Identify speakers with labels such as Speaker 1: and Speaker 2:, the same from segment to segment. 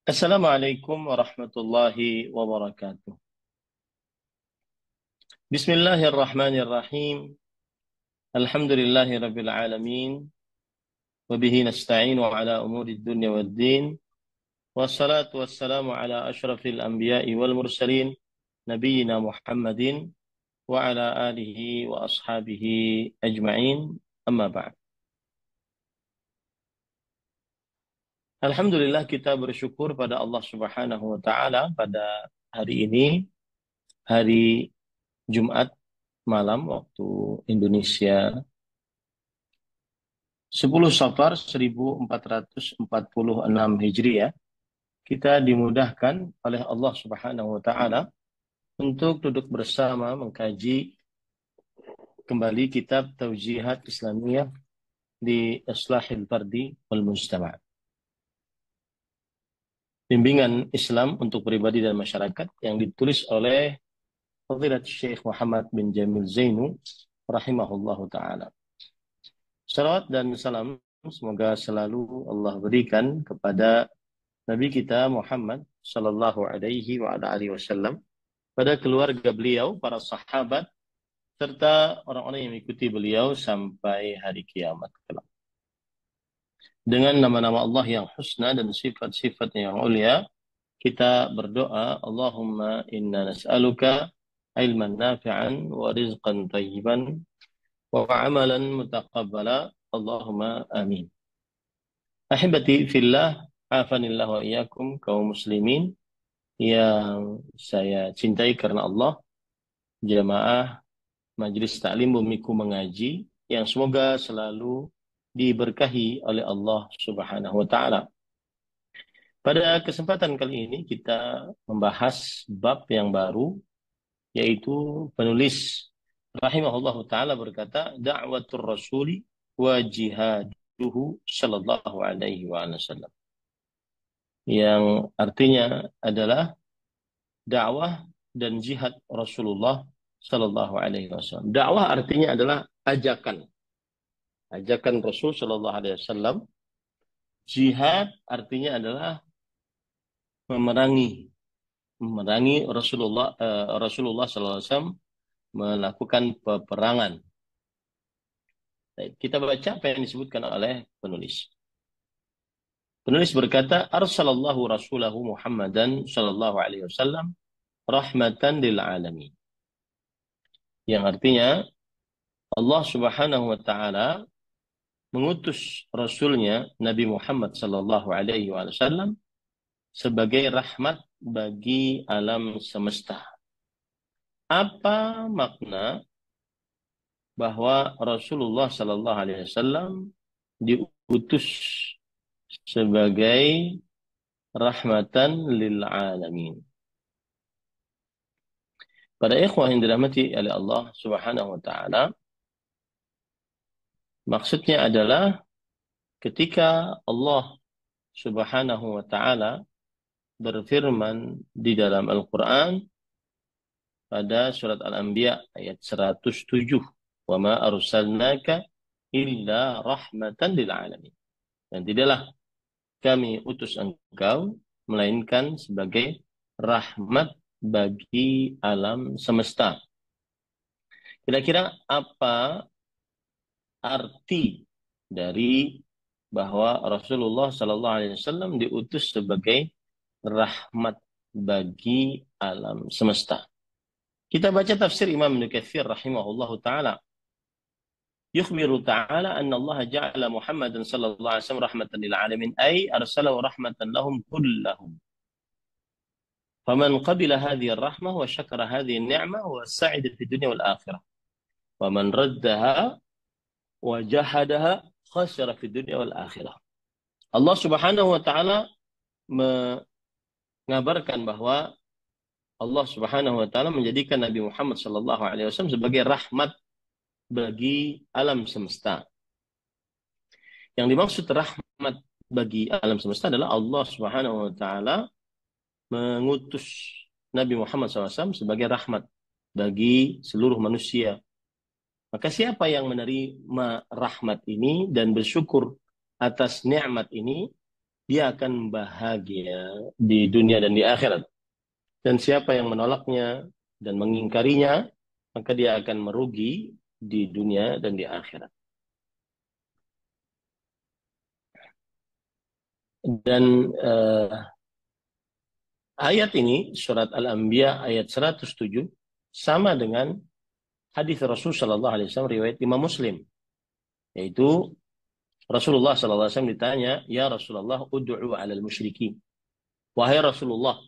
Speaker 1: Assalamualaikum warahmatullahi wabarakatuh. Bismillahirrahmanirrahim. Alhamdulillahi rabbil alamin. Wabihi nasta'inu ala umuri dunya wad din. Wassalatu wassalamu ala ashrafil anbiya'i wal mursalin. Nabiyyina Muhammadin wa ala alihi wa ashabihi ajma'in. Amma ba'd. Alhamdulillah kita bersyukur pada Allah Subhanahu wa taala pada hari ini, hari Jumat malam waktu Indonesia 10 Safar 1446 Hijriah, kita dimudahkan oleh Allah Subhanahu wa taala untuk duduk bersama mengkaji kembali kitab Taujihat Islamiyah di Islahil Fardi wal Mujtama'. Bimbingan Islam untuk pribadi dan masyarakat yang ditulis oleh Fadilat Syekh Muhammad bin Jamil Zainu rahimahullahu taala. Salawat dan salam semoga selalu Allah berikan kepada Nabi kita Muhammad sallallahu alaihi wa ala alihi wasallam, pada keluarga beliau, para sahabat, serta orang-orang yang mengikuti beliau sampai hari kiamat kelak. Dengan nama-nama Allah yang husna dan sifat-sifat yang mulia, kita berdoa, Allahumma inna nas'aluka ilman nafi'an wa rizqan tayyiban wa amalan mutaqabbala. Allahumma amin. Ahibati fillah, afanillah wa iyyakum kaum muslimin yang saya cintai karena Allah, jamaah Majelis Taklim Bumiku Mengaji yang semoga selalu diberkahi oleh Allah Subhanahu wa taala. Pada kesempatan kali ini kita membahas bab yang baru, yaitu penulis rahimahullahu taala berkata, da'watur rasuli wa jihaduhu sallallahu alaihi wasallam, yang artinya adalah dakwah dan jihad Rasulullah sallallahu alaihi wasallam. Dakwah artinya adalah ajakan. Ajakan Rasul sallallahu alaihi wasallam. Jihad artinya adalah memerangi Rasulullah sallallahu alaihi wasallam melakukan peperangan. Baik, kita baca apa yang disebutkan oleh penulis. Penulis berkata, arsalallahu rasulahu Muhammadan sallallahu alaihi wasallam rahmatan lil alamin. Yang artinya Allah Subhanahu wa taala mengutus rasulnya Nabi Muhammad sallallahu alaihi wasallam sebagai rahmat bagi alam semesta. Apa makna bahwa Rasulullah sallallahu alaihi wasallam diutus sebagai rahmatan lil alamin? Para ikhwah yang dirahmati oleh Allah Subhanahu wa taala, maksudnya adalah ketika Allah Subhanahu wa taala berfirman di dalam Al-Qur'an pada surat Al-Anbiya ayat 107, "Wa ma arsalnaka illa rahmatan lil alamin." Dan tidaklah kami utus engkau melainkan sebagai rahmat bagi alam semesta. Kira-kira apa arti dari bahwa Rasulullah Sallallahu Alaihi Wasallam diutus sebagai rahmat bagi alam semesta? Kita baca tafsir Imam Ibnu Katsir rahimahullahu taala. Yukhbiru ta'ala anna Allah ja'ala Muhammadan sallallahu alaihi wasallam rahmatan lil alamin, ay arsalahu rahmatan lahum kullahum. فمن قبل هذه الرحمة وشكر هذه النعمة والسعد في الدنيا والآخرة ومن ردها وجحدها خسر في الدنيا والآخرة. Allah Subhanahu wa taala mengabarkan bahwa Allah Subhanahu wa taala menjadikan Nabi Muhammad sallallahu alaihi wasallam sebagai rahmat bagi alam semesta. Yang dimaksud rahmat bagi alam semesta adalah Allah Subhanahu wa taala mengutus Nabi Muhammad SAW sebagai rahmat bagi seluruh manusia. Maka siapa yang menerima rahmat ini dan bersyukur atas nikmat ini, dia akan bahagia di dunia dan di akhirat. Dan siapa yang menolaknya dan mengingkarinya, maka dia akan merugi di dunia dan di akhirat. Dan ayat ini, surat Al-Anbiya ayat 107, sama dengan hadis Rasul Shallallahu Alaihi Wasallam riwayat Imam Muslim, yaitu Rasulullah Shallallahu Alaihi Wasallam ditanya, ya Rasulullah, ud'u alal musyrikin. Wahai Rasulullah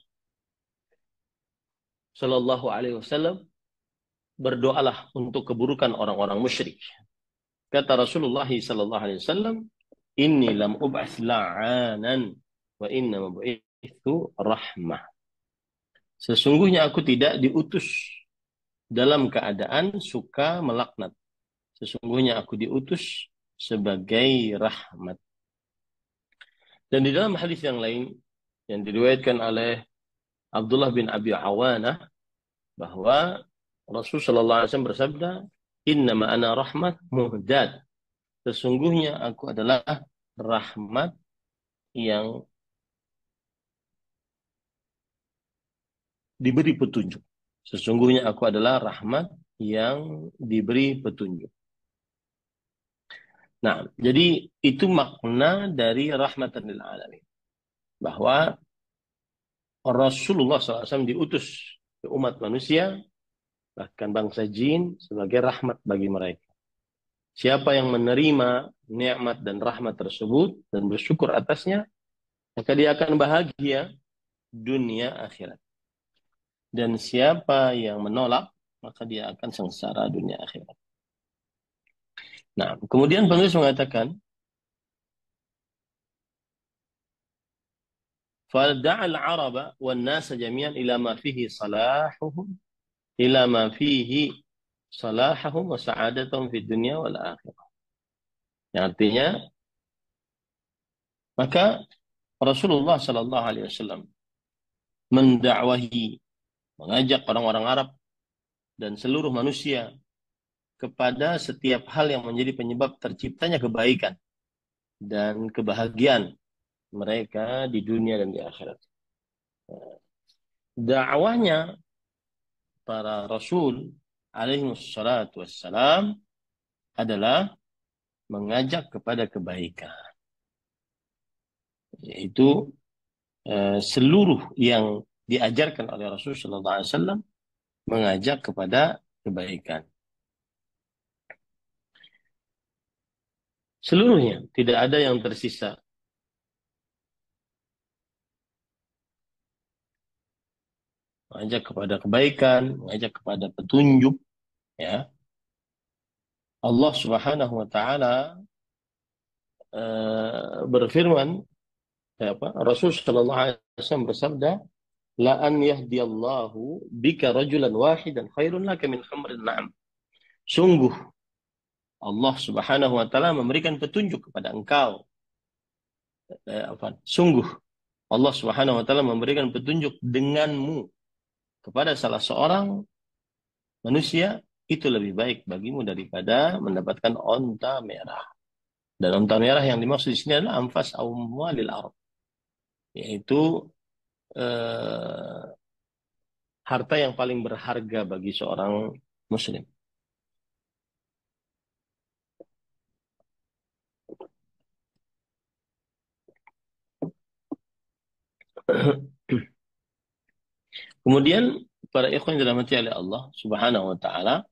Speaker 1: Shallallahu Alaihi Wasallam, berdoalah untuk keburukan orang-orang musyrik. Kata Rasulullah Shallallahu Alaihi Wasallam, inni lam ub'ats la'anan wa inna bu'itsu rahmah. Sesungguhnya aku tidak diutus dalam keadaan suka melaknat. Sesungguhnya aku diutus sebagai rahmat. Dan di dalam hadis yang lain yang diriwayatkan oleh Abdullah bin Abi Awanah, bahwa Rasul sallallahu alaihi wasallam bersabda, "Innama ana rahmat muhdad." Sesungguhnya aku adalah rahmat yang diberi petunjuk. Sesungguhnya aku adalah rahmat yang diberi petunjuk. Nah, jadi itu makna dari rahmatan lil alamin. Bahwa Rasulullah SAW diutus ke umat manusia, bahkan bangsa jin, sebagai rahmat bagi mereka. Siapa yang menerima nikmat dan rahmat tersebut dan bersyukur atasnya, maka dia akan bahagia dunia akhirat. Dan siapa yang menolak, maka dia akan sengsara dunia akhirat. Nah, kemudian penulis mengatakan, فَدَعَ الْعَرَبَ وَالنَّاسَ جَمِيعًا إِلَى مَا فِيهِ صَلَاحُهُمْ إِلَى مَا فِيهِ صَلَاحَهُمْ وَسَعَادَتُهُمْ فِي الدُّنْيَا وَالْآخِرَةِ. Yang artinya, maka Rasulullah Sallallahu Alaihi Wasallam mendakwahi, mengajak orang-orang Arab dan seluruh manusia kepada setiap hal yang menjadi penyebab terciptanya kebaikan dan kebahagiaan mereka di dunia dan di akhirat. Dakwahnya para Rasul alaihi wassalatu wassalam adalah mengajak kepada kebaikan. Yaitu seluruh yang diajarkan oleh Rasul sallallahu alaihi wasallam mengajak kepada kebaikan. Seluruhnya, tidak ada yang tersisa. Mengajak kepada kebaikan, mengajak kepada petunjuk, ya. Allah Subhanahu wa taala berfirman, Rasul sallallahu alaihi wasallam bersabda, la an yahdiyallahu bika rajulan wahidan khairun laka min humrin na'am. Sungguh Allah Subhanahu wa taala memberikan petunjuk kepada engkau. Sungguh Allah Subhanahu wa taala memberikan petunjuk denganmu kepada salah seorang manusia, itu lebih baik bagimu daripada mendapatkan onta merah. Dan onta merah yang dimaksud di sini adalah anfas amwalil ard, yaitu harta yang paling berharga bagi seorang muslim. Kemudian para ikhwan yang dirahmati oleh Allah Subhanahu wa taala,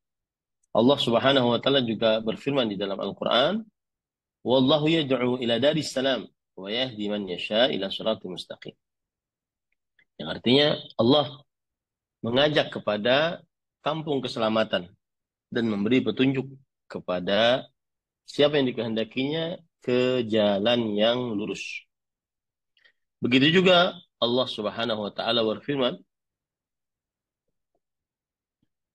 Speaker 1: Allah Subhanahu wa taala juga berfirman di dalam Al-Qur'an, "Wallahu yad'u ila daris salam wa yahdi man yasha ila shiratal mustaqim." Yang artinya Allah mengajak kepada kampung keselamatan dan memberi petunjuk kepada siapa yang dikehendakinya ke jalan yang lurus. Begitu juga Allah Subhanahu wa taala berfirman,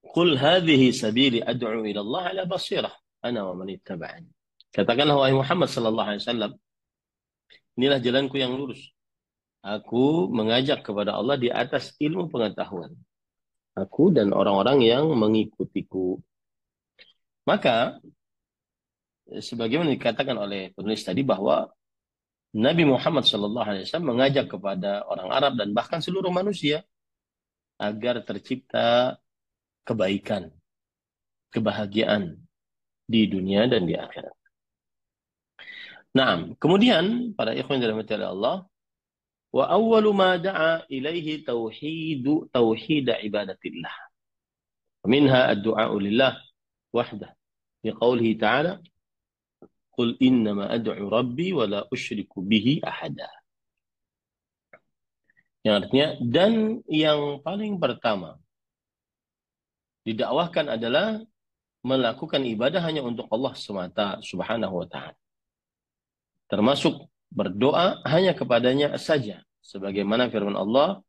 Speaker 1: "Qul hadhihi sabili ad'u ila Allah ala basirah ana wa man ittaba'ani." Katakanlah wahai Muhammad sallallahu alaihi wasallam, inilah jalanku yang lurus. Aku mengajak kepada Allah di atas ilmu pengetahuan. Aku dan orang-orang yang mengikutiku. Maka sebagaimana dikatakan oleh penulis tadi bahwa Nabi Muhammad SAW mengajak kepada orang Arab dan bahkan seluruh manusia agar tercipta kebaikan, kebahagiaan di dunia dan di akhirat. Nah, kemudian para ikhwan yang dirahmati Allah, wa awwalu ma da'a ilaihi tauhid ibadatillah. Minha ad-du'a lillah wahdah. Di qoulihi ta'ala, qul innama ad'u rabbi wa la usyriku bihi ahada. Yang artinya, dan yang paling pertama didakwahkan adalah melakukan ibadah hanya untuk Allah semata subhanahu wa ta'ala. Termasuk berdoa hanya kepadanya saja. Sebagaimana firman Allah,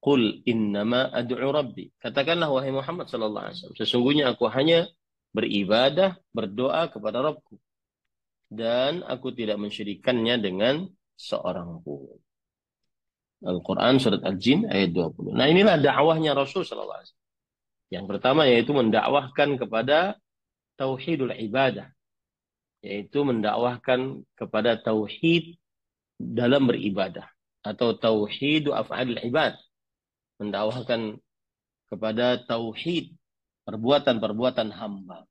Speaker 1: qul innama ad'u rabbi. Katakanlah wahai Muhammad sallallahu alaihi wasallam, sesungguhnya aku hanya beribadah, berdoa kepada Rabbku dan aku tidak mensyirikannya dengan seorang pun. Al-Quran surat Al-Jin ayat 20. Nah, inilah dakwahnya Rasul sallallahu alaihi wasallam. Yang pertama yaitu mendakwahkan kepada tauhidul ibadah, yaitu mendakwahkan kepada tauhid dalam beribadah atau tauhidu af'alil ibad, mendakwahkan kepada tauhid perbuatan-perbuatan hamba.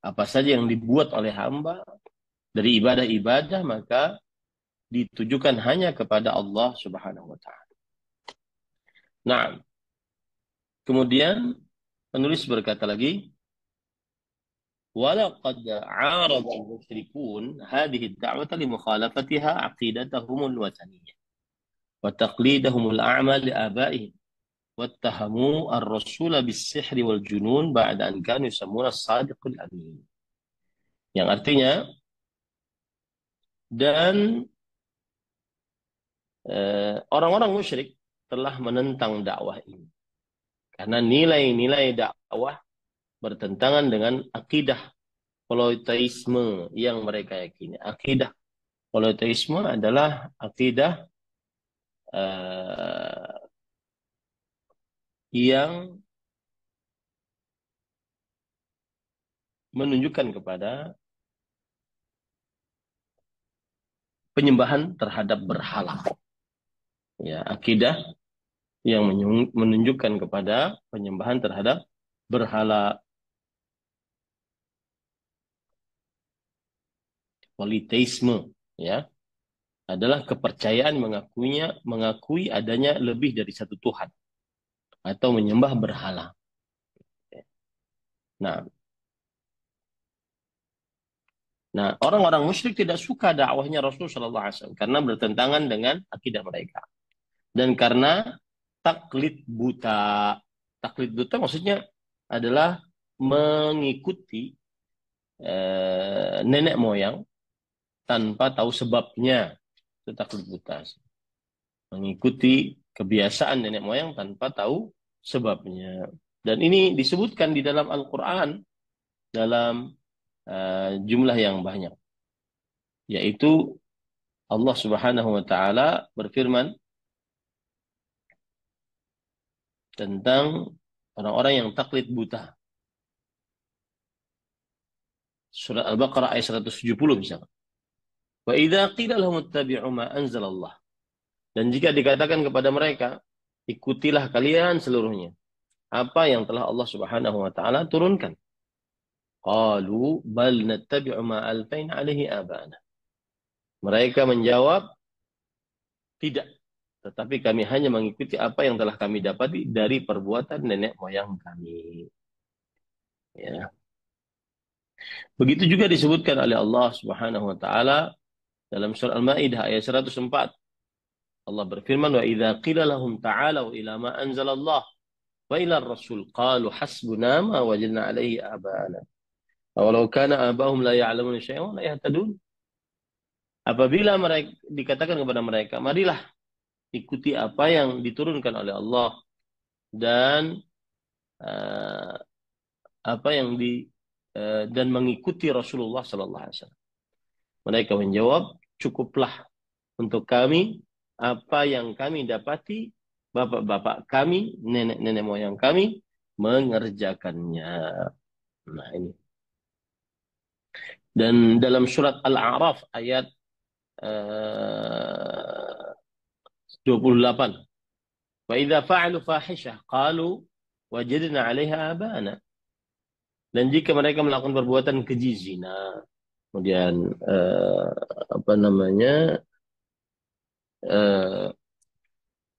Speaker 1: Apa saja yang dibuat oleh hamba dari ibadah-ibadah maka ditujukan hanya kepada Allah Subhanahu wa taala. Nah, kemudian penulis berkata lagi, ولقد عارض المشركون هذه الدعوة لمخالفتها عقيدتهم الوثنية وتقليدهم الأعمى لآبائهم واتهموا الرسول بالسحر والجنون بعد أن كانوا يسمون الصادق الأمين. Yang artinya, dan orang-orang musyrik telah menentang dakwah ini karena nilai-nilai dakwah bertentangan dengan akidah politeisme yang mereka yakini. Akidah politeisme adalah akidah yang menunjukkan kepada penyembahan terhadap berhala. Ya, akidah yang menunjukkan kepada penyembahan terhadap berhala. Politeisme, ya, adalah kepercayaan mengakui adanya lebih dari satu Tuhan atau menyembah berhala. Nah, orang-orang musyrik tidak suka dakwahnya Rasul Shallallahu Alaihi Wasallam karena bertentangan dengan akidah mereka dan karena taklid buta. Taklid buta maksudnya adalah mengikuti nenek moyang tanpa tahu sebabnya. Itu taklid buta. Mengikuti kebiasaan nenek moyang tanpa tahu sebabnya. Dan ini disebutkan di dalam Al-Quran dalam jumlah yang banyak. Yaitu Allah Subhanahu wa taala berfirman tentang orang-orang yang taklid buta. Surat Al-Baqarah ayat 170 misalnya. Wa idza qila lahum ittabi'u ma anzalallah. Dan jika dikatakan kepada mereka, ikutilah kalian seluruhnya apa yang telah Allah Subhanahu wa taala turunkan. Qalu bal nattabi'u ma alfaina alaihi abana. Mereka menjawab, tidak, tetapi kami hanya mengikuti apa yang telah kami dapati dari perbuatan nenek moyang kami. Ya. Begitu juga disebutkan oleh Allah Subhanahu wa taala dalam surah Al-Maidah ayat 104. Allah berfirman, wa idza qila lahum ta'alu ila ma anzalallah wa ila ar-rasul qalu hasbuna ma wajadna alaihi abana. Walau kana abahum la ya'lamuna syai'an la yahtadun. Apabila mereka dikatakan kepada mereka, marilah ikuti apa yang diturunkan oleh Allah dan apa yang dan mengikuti Rasulullah sallallahu alaihi wasallam. Mereka menjawab, cukuplah untuk kami apa yang kami dapati bapak-bapak kami, nenek-nenek moyang kami mengerjakannya. Nah, ini. Dan dalam surat Al-A'raf ayat 28. Wa idza fa'alu fahishah qalu wajadna 'alaiha abana. Dan jika mereka melakukan perbuatan keji zina, kemudian apa namanya eh,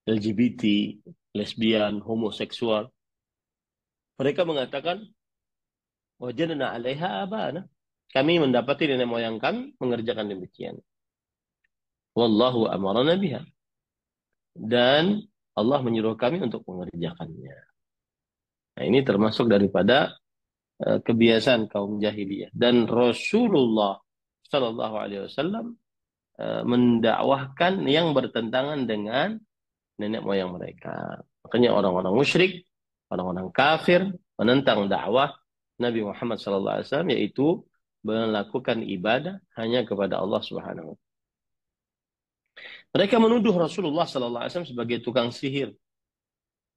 Speaker 1: LGBT, lesbian, homoseksual, mereka mengatakan wajadna 'alaiha abana. Kami mendapati nenek moyang kami mengerjakan demikian. Wallahu amarana biha. Dan Allah menyuruh kami untuk mengerjakannya. Nah, ini termasuk daripada kebiasaan kaum jahiliyah. Dan Rasulullah Shallallahu Alaihi Wasallam mendakwahkan yang bertentangan dengan nenek moyang mereka. Makanya orang-orang musyrik, orang-orang kafir menentang dakwah Nabi Muhammad Shallallahu Alaihi Wasallam, yaitu melakukan ibadah hanya kepada Allah Subhanahu wa Ta'ala. Mereka menuduh Rasulullah Sallallahu Alaihi Wasallam sebagai tukang sihir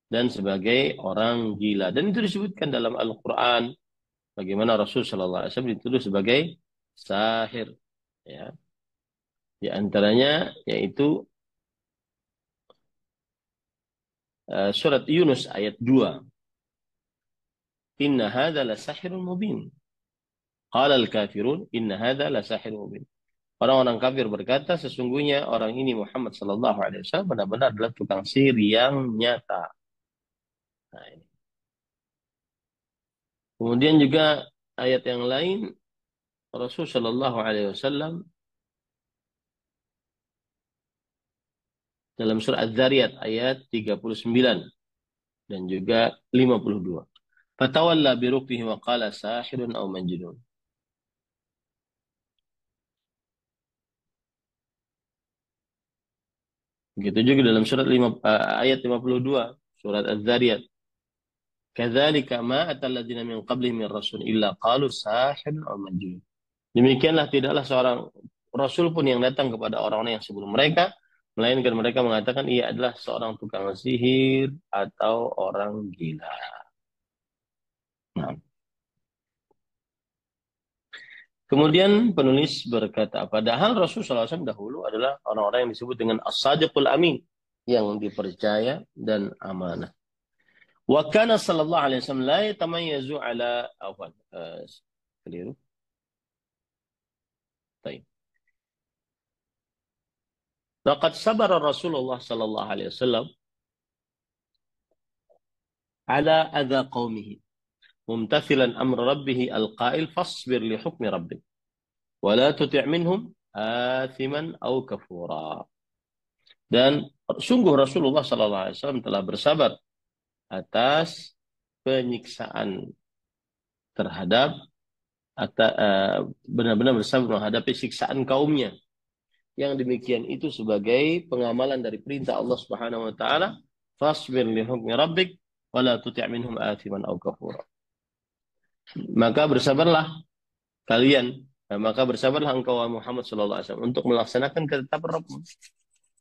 Speaker 1: dan sebagai orang gila. Dan itu disebutkan dalam Al-Quran. Bagaimana Rasul Sallallahu Alaihi Wasallam dituduh sebagai sahir. Ya. Di antaranya yaitu surat Yunus ayat 2. Inna hadha la sahirun mubin. Qala al-kafirun inna hadha la sahirun mubin. Orang-orang kafir berkata, sesungguhnya orang ini Muhammad Sallallahu Alaihi Wasallam benar-benar adalah tukang sihir yang nyata. Nah, ini. Kemudian juga ayat yang lain, Rasul Sallallahu Alaihi Wasallam dalam surah Az-Zariyat ayat 39 dan juga 52. Fatawalla birukbihi wa qala sahirun aw majnun. Begitu juga dalam surat ayat 52, surat Az-Zariyat. Kadzalika ma atal ladzina min qablihim min rasul illa qalu sahirun aw majnun. Demikianlah tidaklah seorang rasul pun yang datang kepada orang-orang yang sebelum mereka, melainkan mereka mengatakan ia adalah seorang tukang sihir atau orang gila. Nah. Kemudian penulis berkata, padahal Rasulullah SAW dahulu adalah orang-orang yang disebut dengan as-sadiqul amin, yang dipercaya dan amanah. Wa kana sallallahu alaihi wasallam la yatamayyazu ala awal. Keliru. Baik. Laqad sabara Rasulullah sallallahu alaihi wasallam ala adza qaumihi mumtathilan amr rabbih al-qail fasbir li hukmi rabbik wa la tuti' minhum athiman aw kafura. Dan sungguh Rasulullah sallallahu alaihi wasallam telah bersabar atas penyiksaan terhadap benar-benar bersabar menghadapi siksaan kaumnya. Yang demikian itu sebagai pengamalan dari perintah Allah Subhanahu wa taala, fasbir li hukmi rabbik wa la tuti' minhum athiman aw kafura. Maka bersabarlah kalian, maka bersabarlah engkau Muhammad sallallahu alaihi wasallam untuk melaksanakan ketetapan Rabbmu.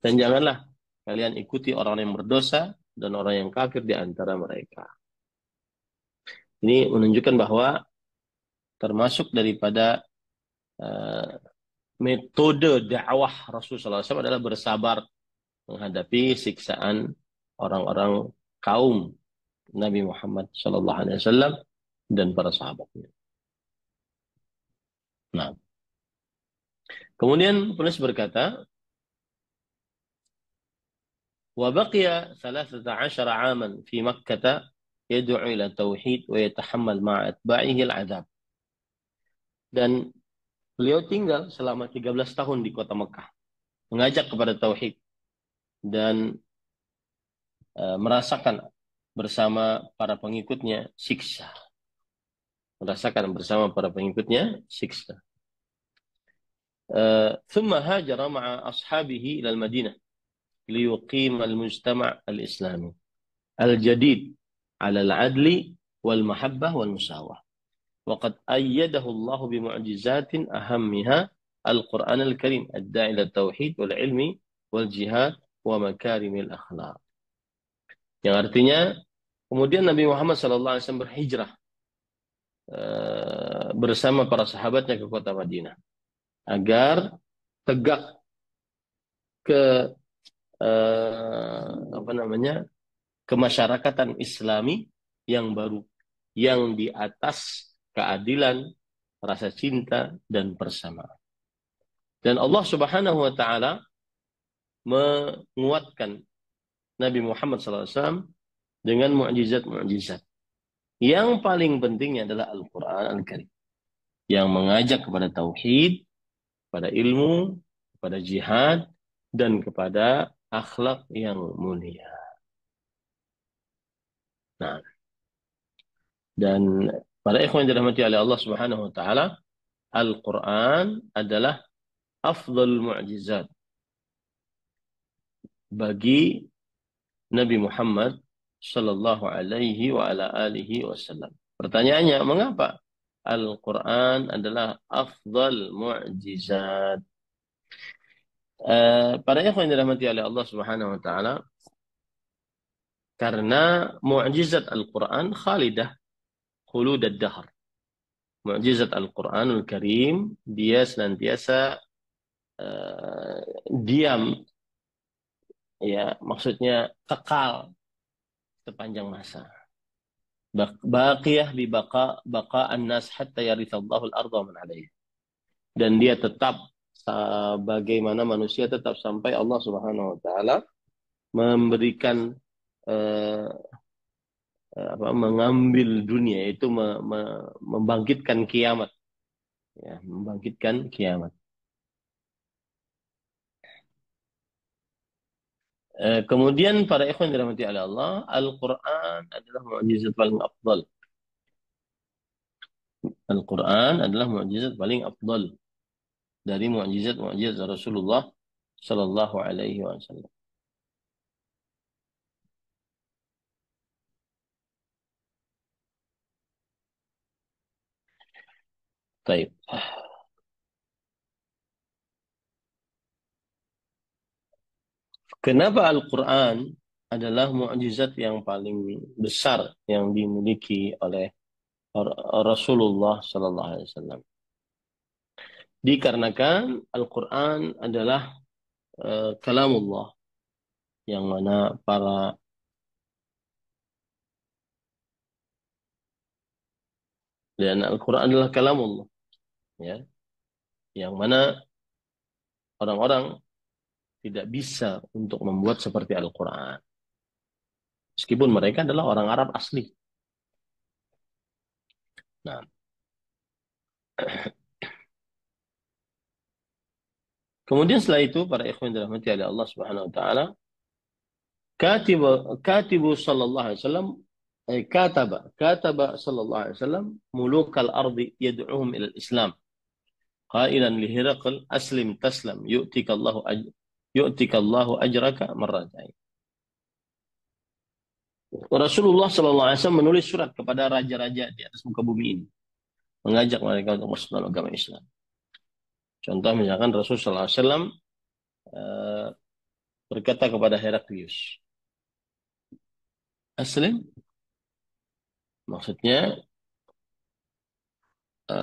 Speaker 1: Dan janganlah kalian ikuti orang yang berdosa dan orang yang kafir di antara mereka. Ini menunjukkan bahwa termasuk daripada metode dakwah Rasulullah SAW adalah bersabar menghadapi siksaan orang-orang kaum Nabi Muhammad SAW dan para sahabatnya. Nah, kemudian penulis berkata, wa baqiya 13 'aman fi Makkah yad'u ila tauhid wa yatahammal ma'a atba'ihi al-'adzab. Dan beliau tinggal selama 13 tahun di kota Mekah, mengajak kepada tauhid dan merasakan bersama para pengikutnya siksa. Merasakan bersama para pengikutnya siksa. Thumma hajara ma'a ashabihi ila al-Madinah liyuqim al-mujtama' al-islami al-jadid 'ala al-'adli wal mahabbah wal musawah. وقد أيده الله بمعجزات أهمها القرآن الكريم الداعي إلى التوحيد والعلم والجهاد ومكارم الأخلاق. Yang artinya kemudian Nabi Muhammad SAW berhijrah bersama para sahabatnya ke kota Madinah agar tegak ke apa namanya, kemasyarakatan Islami yang baru, yang di atas keadilan, rasa cinta dan persamaan. Dan Allah Subhanahu wa taala menguatkan Nabi Muhammad SAW dengan mukjizat-mukjizat. Yang paling pentingnya adalah Al-Quran Al-Karim, yang mengajak kepada tauhid, kepada ilmu, kepada jihad, dan kepada akhlak yang mulia. Nah, dan para ikhwan yang dirahmati oleh Allah Subhanahu wa taala, Al-Quran adalah afdal mu'jizat bagi Nabi Muhammad sallallahu alaihi wa ala alihi wasallam. Pertanyaannya, mengapa Al-Quran adalah afdal mu'jizat? Para ikhwan yang dirahmati oleh Allah Subhanahu wa taala, karena mu'jizat Al-Quran khalidah khulud ad-dahr. Mu'jizat Al-Quranul Karim, dia senantiasa diam, ya, maksudnya kekal sepanjang masa. Baqiyah bi baqa an-nas hatta yarithallahu al-ardha man 'alayha. Dan dia tetap bagaimana manusia tetap sampai Allah Subhanahu wa taala memberikan eh, mengambil dunia, itu membangkitkan kiamat, ya, membangkitkan kiamat. Kemudian para ikhwan dirahmati oleh Allah, Al-Quran adalah mukjizat paling afdal. Al-Quran adalah mukjizat paling afdal dari mukjizat-mukjizat Rasulullah Sallallahu Alaihi Wasallam. Baik. Kenapa Al-Quran adalah mukjizat yang paling besar yang dimiliki oleh Rasulullah Sallallahu Alaihi Wasallam? Dikarenakan Al-Quran adalah kalamullah, yang mana dan Al-Quran adalah kalamullah, ya, yang mana orang-orang tidak bisa untuk membuat seperti Al-Quran, meskipun mereka adalah orang Arab asli. Nah, kemudian setelah itu para ikhwan dirahmati oleh Allah Subhanahu wa taala, katibu sallallahu alaihi wasallam kataba sallallahu alaihi wasallam mulukal ardi yad'uhum ila al-Islam qailan li Hiraql aslim taslam yu'tikallahu ajraka marratain. Rasulullah sallallahu alaihi wasallam menulis surat kepada raja-raja di atas muka bumi ini, mengajak mereka untuk masuk dalam agama Islam. Contoh misalkan Rasul sallallahu alaihi wasallam berkata kepada Heraklius, aslim, maksudnya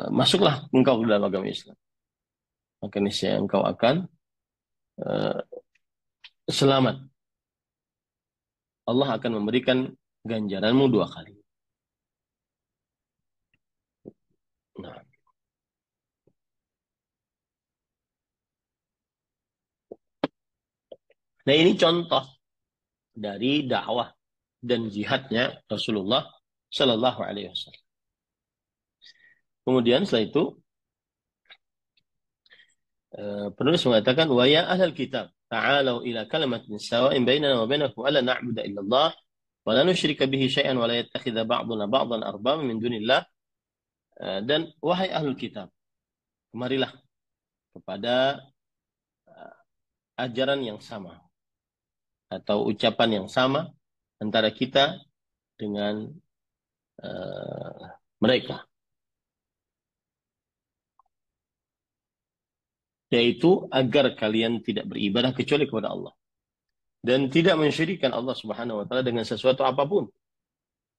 Speaker 1: masuklah engkau ke dalam agama Islam, maka niscaya engkau akan uh, selamat. Allah akan memberikan ganjaranmu 2 kali. Nah, ini contoh dari dakwah dan jihadnya Rasulullah Shallallahu Alaihi Wasallam. Kemudian setelah itu penulis mengatakan, wa ya ahlal kitab ta'alau ila kalimatin sawa'in bainana wa bainakum alla na'budu illallah wa la nusyrika bihi syai'an wa la yattakhidha ba'duna ba'dan arbaba min dunillah. Dan wahai ahlul kitab, kemarilah kepada ajaran yang sama atau ucapan yang sama antara kita dengan mereka, yaitu agar kalian tidak beribadah kecuali kepada Allah dan tidak mensyirikkan Allah Subhanahu wa taala dengan sesuatu apapun,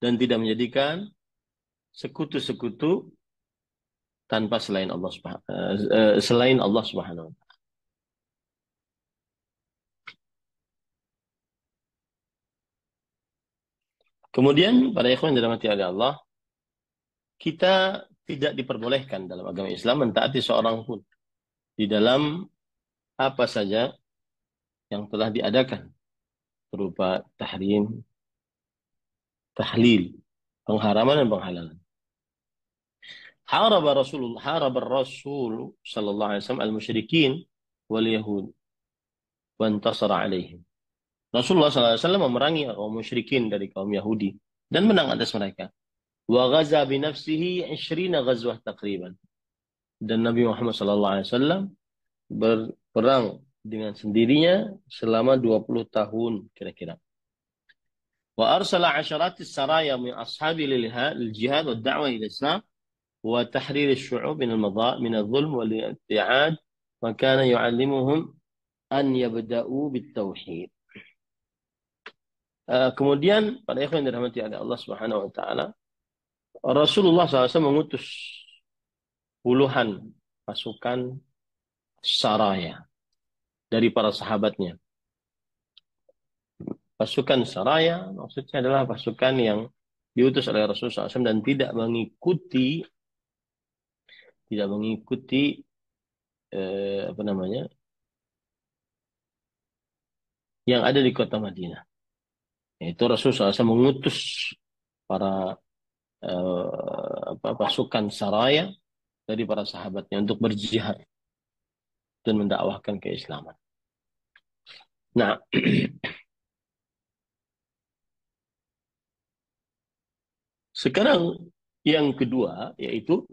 Speaker 1: dan tidak menjadikan sekutu-sekutu tanpa selain Allah Subhanahu wa taala. Kemudian pada ikhwan yang dirahmati oleh Allah, kita tidak diperbolehkan dalam agama Islam mentaati seorang pun di dalam apa saja yang telah diadakan berupa tahrim, tahlil, pengharaman dan penghalalan. Haraba Rasul sallallahu alaihi wasallam al-musyrikin wal yahud wa intasara alaihim. Rasulullah sallallahu alaihi wasallam memerangi kaum musyrikin dari kaum Yahudi dan menang atas mereka. Wa ghaza bi nafsihi 20 ghazwah takriban. Dan Nabi Muhammad sallallahu alaihi wasallam berperang dengan sendirinya selama 20 tahun kira-kira. Wa arsala 'asharatis saraya min ashabi lil jihad wa da'wah ila Islam وتحرير الشعوب من الظلم والابتعاد وكان يعلمهم أن يبدأوا بالتوحيد. Kemudian pada ikhwan yang dirahmati oleh Allah Subhanahu wa taala, Rasulullah SAW mengutus puluhan pasukan saraya dari para sahabatnya. Pasukan saraya maksudnya adalah pasukan yang diutus oleh Rasulullah SAW dan tidak mengikuti apa namanya yang ada di kota Madinah. Itu Rasulullah SAW mengutus para pasukan saraya dari para sahabatnya untuk berjihad dan mendakwahkan keislaman. Nah, sekarang yang kedua yaitu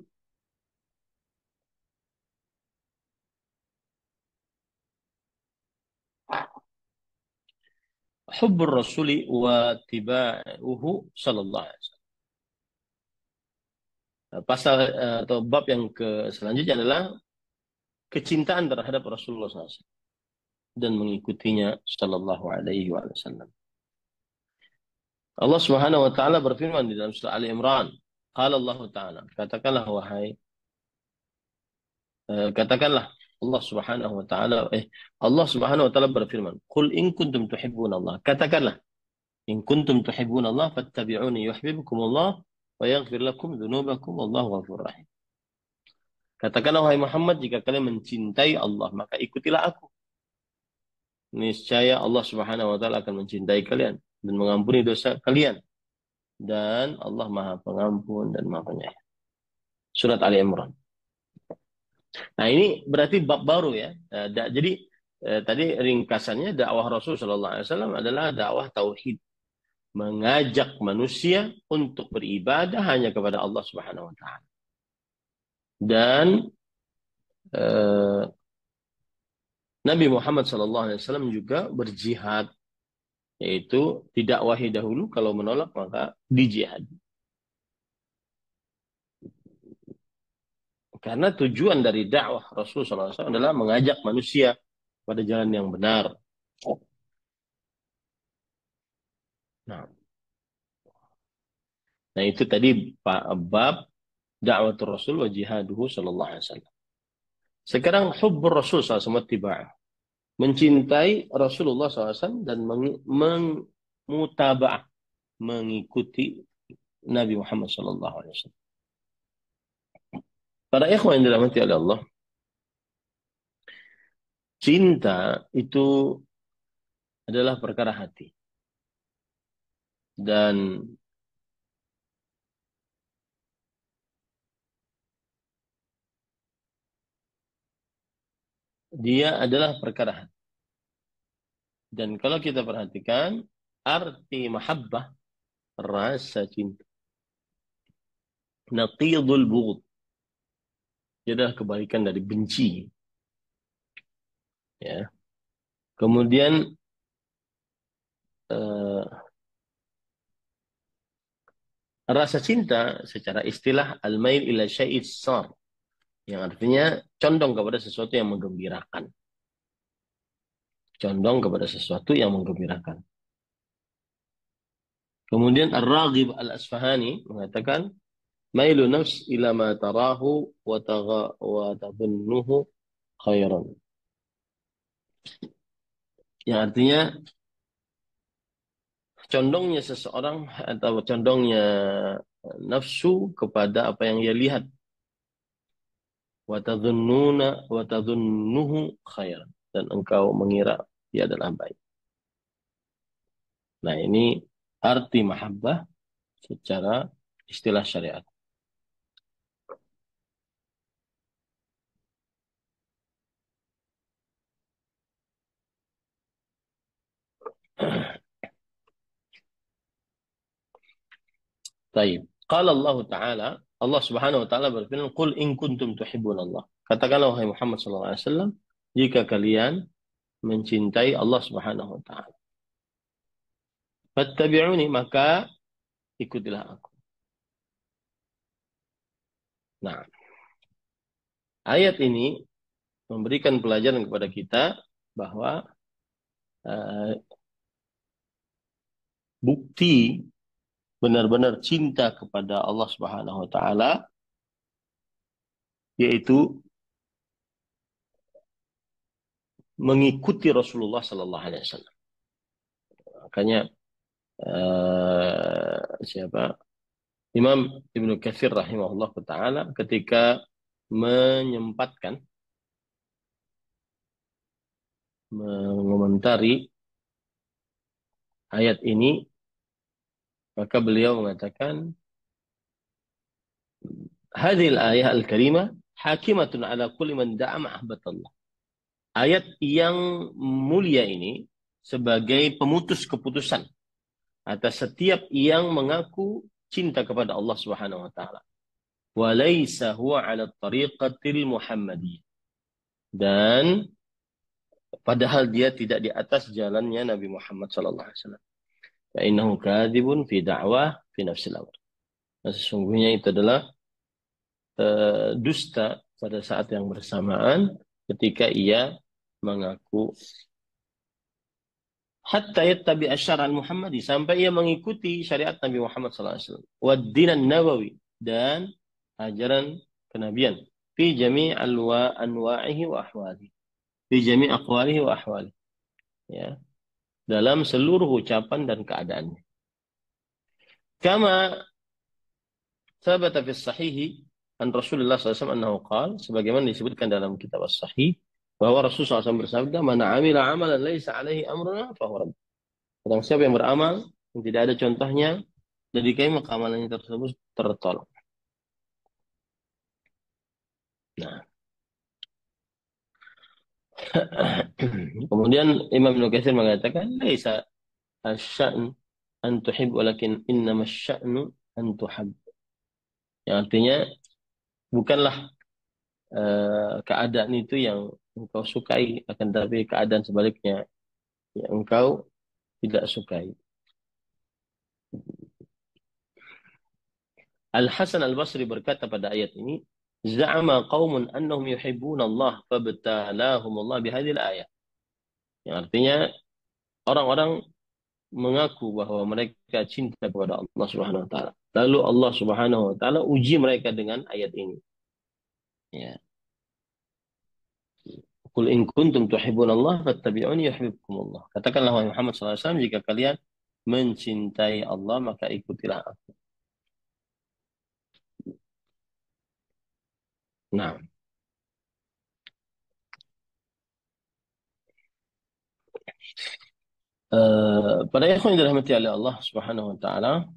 Speaker 1: hubbur rasuli wa tiba'uhu sallallahu alaihi wasallam. Pasal atau bab yang selanjutnya adalah kecintaan terhadap Rasulullah SAW dan mengikutinya sallallahu alaihi wasallam. Allah Subhanahu wa taala berfirman di dalam surah Ali Imran, qala Allah taala, katakanlah Allah Subhanahu wa taala berfirman, "Qul in kuntum tuhibbunallah." Katakanlah, "In kuntum tuhibbunallah fattabi'uni yuhibbukumullah wa yaghfir lakum dzunubakum wallahu ghafurur rahim." Katakanlah wahai Muhammad, jika kalian mencintai Allah, maka ikutilah aku. Niscaya Allah Subhanahu wa taala akan mencintai kalian dan mengampuni dosa kalian. Dan Allah Maha Pengampun dan Maha Penyayang. Surat Ali Imran. Nah, ini berarti bab baru ya. Jadi tadi ringkasannya dakwah Rasul sallallahu alaihi wasallam adalah dakwah tauhid, mengajak manusia untuk beribadah hanya kepada Allah Subhanahu wa taala. Dan Nabi Muhammad sallallahu alaihi wasallam juga berjihad, yaitu didakwahi dahulu, kalau menolak maka dijihad. Karena tujuan dari dakwah Rasul sallallahu alaihi wasallam adalah mengajak manusia pada jalan yang benar. Nah, itu tadi bab da'watul Rasul wa jihaduhu sallallahu alaihi wasallam. Sekarang hubbur Rasul sallallahu alaihi wasallam tiba'ah. Mencintai Rasulullah SAW dan memutaba'ah, mengikuti Nabi Muhammad sallallahu alaihi wasallam. Para ikhwan yang dirahmati oleh Allah, cinta itu adalah perkara hati. Dan dia adalah perkara hati. Dan kalau kita perhatikan, arti mahabbah, rasa cinta. Naqidul bughd. Dia adalah kebalikan dari benci. Ya. Kemudian rasa cinta secara istilah al-mail ila syai'is sar, yang artinya condong kepada sesuatu yang menggembirakan. Condong kepada sesuatu yang menggembirakan. Kemudian Ar-Raghib Al-Asfahani mengatakan, mailu nafs ila ma tarahu wa tadhunnuhu khairan. Yang artinya condongnya seseorang atau condongnya nafsu kepada apa yang ia lihat. Wa tadhunnuhu khairan, dan engkau mengira dia adalah baik. Nah, ini arti mahabbah secara istilah syariat. Taib. Qala Allah Ta'ala, Allah Subhanahu wa taala berfirman, "Qul in kuntum tuhibbunallah." Katakanlah wahai Muhammad sallallahu alaihi wasallam, jika kalian mencintai Allah Subhanahu wa taala, fattabi'uni, maka ikutilah aku. Nah, ayat ini memberikan pelajaran kepada kita bahwa eh, bukti benar-benar cinta kepada Allah Subhanahu wa taala yaitu mengikuti Rasulullah sallallahu alaihi wasallam. Makanya siapa? Imam Ibnu Katsir rahimahullah taala ketika menyempatkan mengomentari ayat ini, maka beliau mengatakan, hadhil ayat al-karimah hakimatun ala kulli man da'a ma'habbatallah. Ayat yang mulia ini sebagai pemutus keputusan atas setiap yang mengaku cinta kepada Allah Subhanahu wa taala. Wa laisa huwa 'ala tariqatil Muhammadiyah. Dan padahal dia tidak di atas jalannya Nabi Muhammad sallallahu alaihi wasallam. Fa innahu kadzibun fi da'wah fi nafsil amr. Nah, sesungguhnya itu adalah dusta pada saat yang bersamaan ketika ia mengaku hatta yattabi asyara al-Muhammadi, sampai ia mengikuti syariat Nabi Muhammad sallallahu alaihi wasallam, wa dinan nabawi, dan ajaran kenabian, fi jami' anwa'ihi wa ahwalihi, fi jami' aqwalihi wa ahwalihi, ya, dalam seluruh ucapan dan keadaannya. Kama sabata fi sahihi an Rasulullah SAW annahu qala, sebagaimana disebutkan dalam kitab as-sahih bahwa Rasulullah SAW bersabda, "Man 'amila 'amalan laisa 'alaihi amruna fa huwa radd." Barang siapa yang beramal yang tidak ada contohnya dari kami, maka amalannya tersebut tertolak. Nah, kemudian Imam Ibnu Katsir mengatakan, "Laisa asy-sya'n an tuhib, walakin innama asy-sya'nu an tuhab." Yang artinya bukanlah keadaan itu yang engkau sukai, akan tapi keadaan sebaliknya yang engkau tidak sukai. Al-Hasan Al-Basri berkata pada ayat ini, "Za'ama qaumun annahum yuhibbuna Allah fabtalahum Allah bihadhil ayat." Yang artinya orang-orang mengaku bahwa mereka cinta kepada Allah Subhanahu wa taala. Lalu Allah Subhanahu wa taala uji mereka dengan ayat ini. Ya. Qul in kuntum tuhibbunallah fattabi'uni yuhibbukumullah. Katakanlah wahai Muhammad sallallahu alaihi wasallam, jika kalian mencintai Allah maka ikutilah aku. Nah, pada ikhwan yang dirahmati oleh Allah Subhanahu wa taala,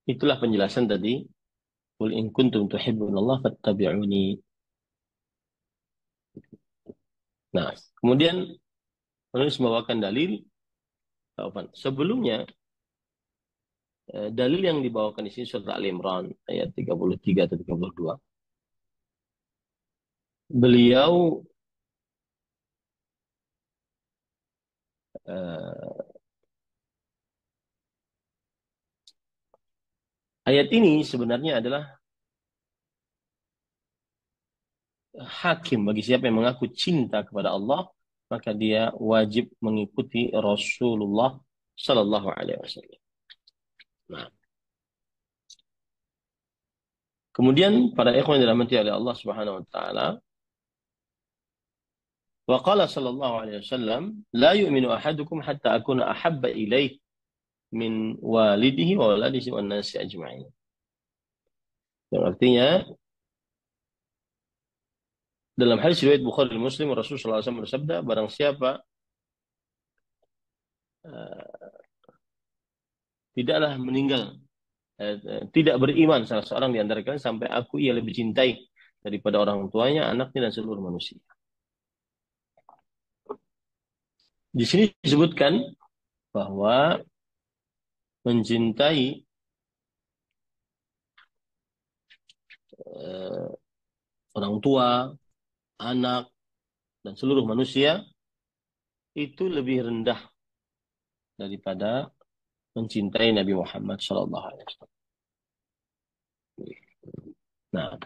Speaker 1: itulah penjelasan tadi. Qul in kuntum tuhibbunallah fattabi'uni. Nah, kemudian penulis membawakan dalil. Sebelumnya, dalil yang dibawakan di sini surat Al-Imran ayat 33 atau 32. Beliau eh, ayat ini sebenarnya adalah hakim bagi siapa yang mengaku cinta kepada Allah, maka dia wajib mengikuti Rasulullah Sallallahu Alaihi Wasallam. Nah, kemudian para ikhwan yang dirahmati oleh Allah Subhanahu Wa Taala, Wa qala sallallahu alaihi wasallam, la yu'minu ahadukum hatta akuna ahabba ilaih min walidihi wa waladihi wan nasi ajma'in. Yang artinya dalam hadis riwayat Bukhari dan Muslim, Rasulullah SAW bersabda, barang siapa tidaklah meninggal, tidak beriman salah seorang di antara kalian sampai aku ia lebih cintai daripada orang tuanya, anaknya dan seluruh manusia. Di sini disebutkan bahwa mencintai orang tua, anak, dan seluruh manusia itu lebih rendah daripada mencintai Nabi Muhammad SAW. Nah,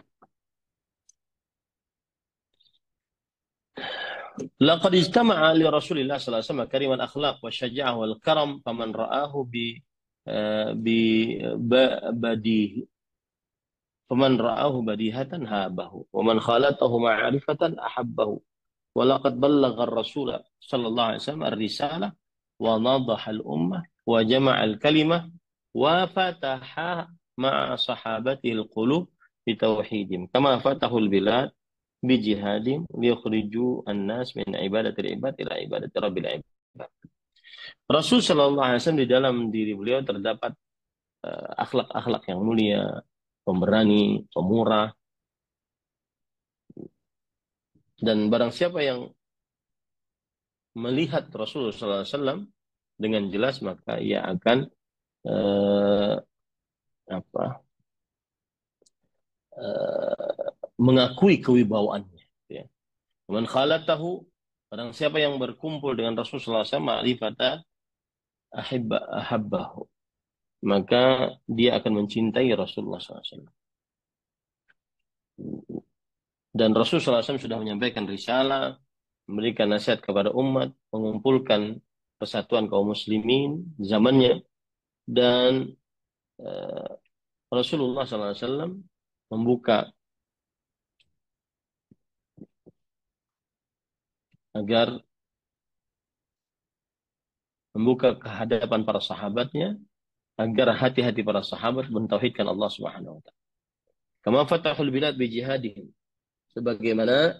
Speaker 1: laqad ijtama'a li Rasulillah sallallahu alaihi wasallam karimal akhlaq wa syaja'ah wal karam faman ra'ahu bi badihi faman ra'ahu badihatan habahu wa man khalatahu ma'rifatan ahabbahu wa laqad ballagha ar-rasul sallallahu alaihi wasallam ar-risalah wa nadaha al-ummah wa jama'a al-kalimah wa fataha ma'a sahabatihi al-qulub bi tauhidihim kama fatahul bilad bijihadin liyukhriju an-nas min ibadatil ibad ila ibadati rabbil ibad. Rasul sallallahu alaihi wasallam di dalam diri beliau terdapat akhlak-akhlak yang mulia, pemberani, pemurah, dan barang siapa yang melihat Rasul sallallahu alaihi wasallam dengan jelas maka ia akan eh, apa mengakui kewibawaannya, ya. Man khalatahu, barang siapa yang berkumpul dengan Rasulullah SAW, ma'rifata ahabbahu, maka dia akan mencintai Rasulullah SAW. Dan Rasulullah SAW sudah menyampaikan risalah, memberikan nasihat kepada umat, mengumpulkan persatuan kaum muslimin zamannya, dan Rasulullah SAW membuka kehadapan para sahabatnya agar hati-hati para sahabat mentauhidkan Allah Subhanahu wa taala. Kama fatahul bilad bi jihadihim, sebagaimana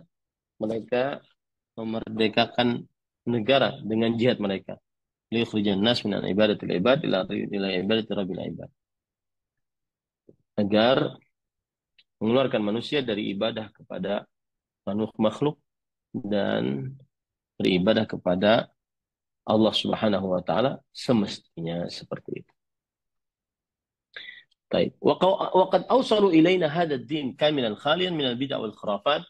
Speaker 1: mereka memerdekakan negara dengan jihad mereka. Liukhrijan nas min ibadatil ibad ila ibadati rabbil ibad. Agar mengeluarkan manusia dari ibadah kepada makhluk dan beribadah kepada Allah Subhanahu wa taala semestinya seperti itu. Baik. Waqad awsalu ilaina hadha ad-din kamilan khalian min al-bid'ah wal khurafat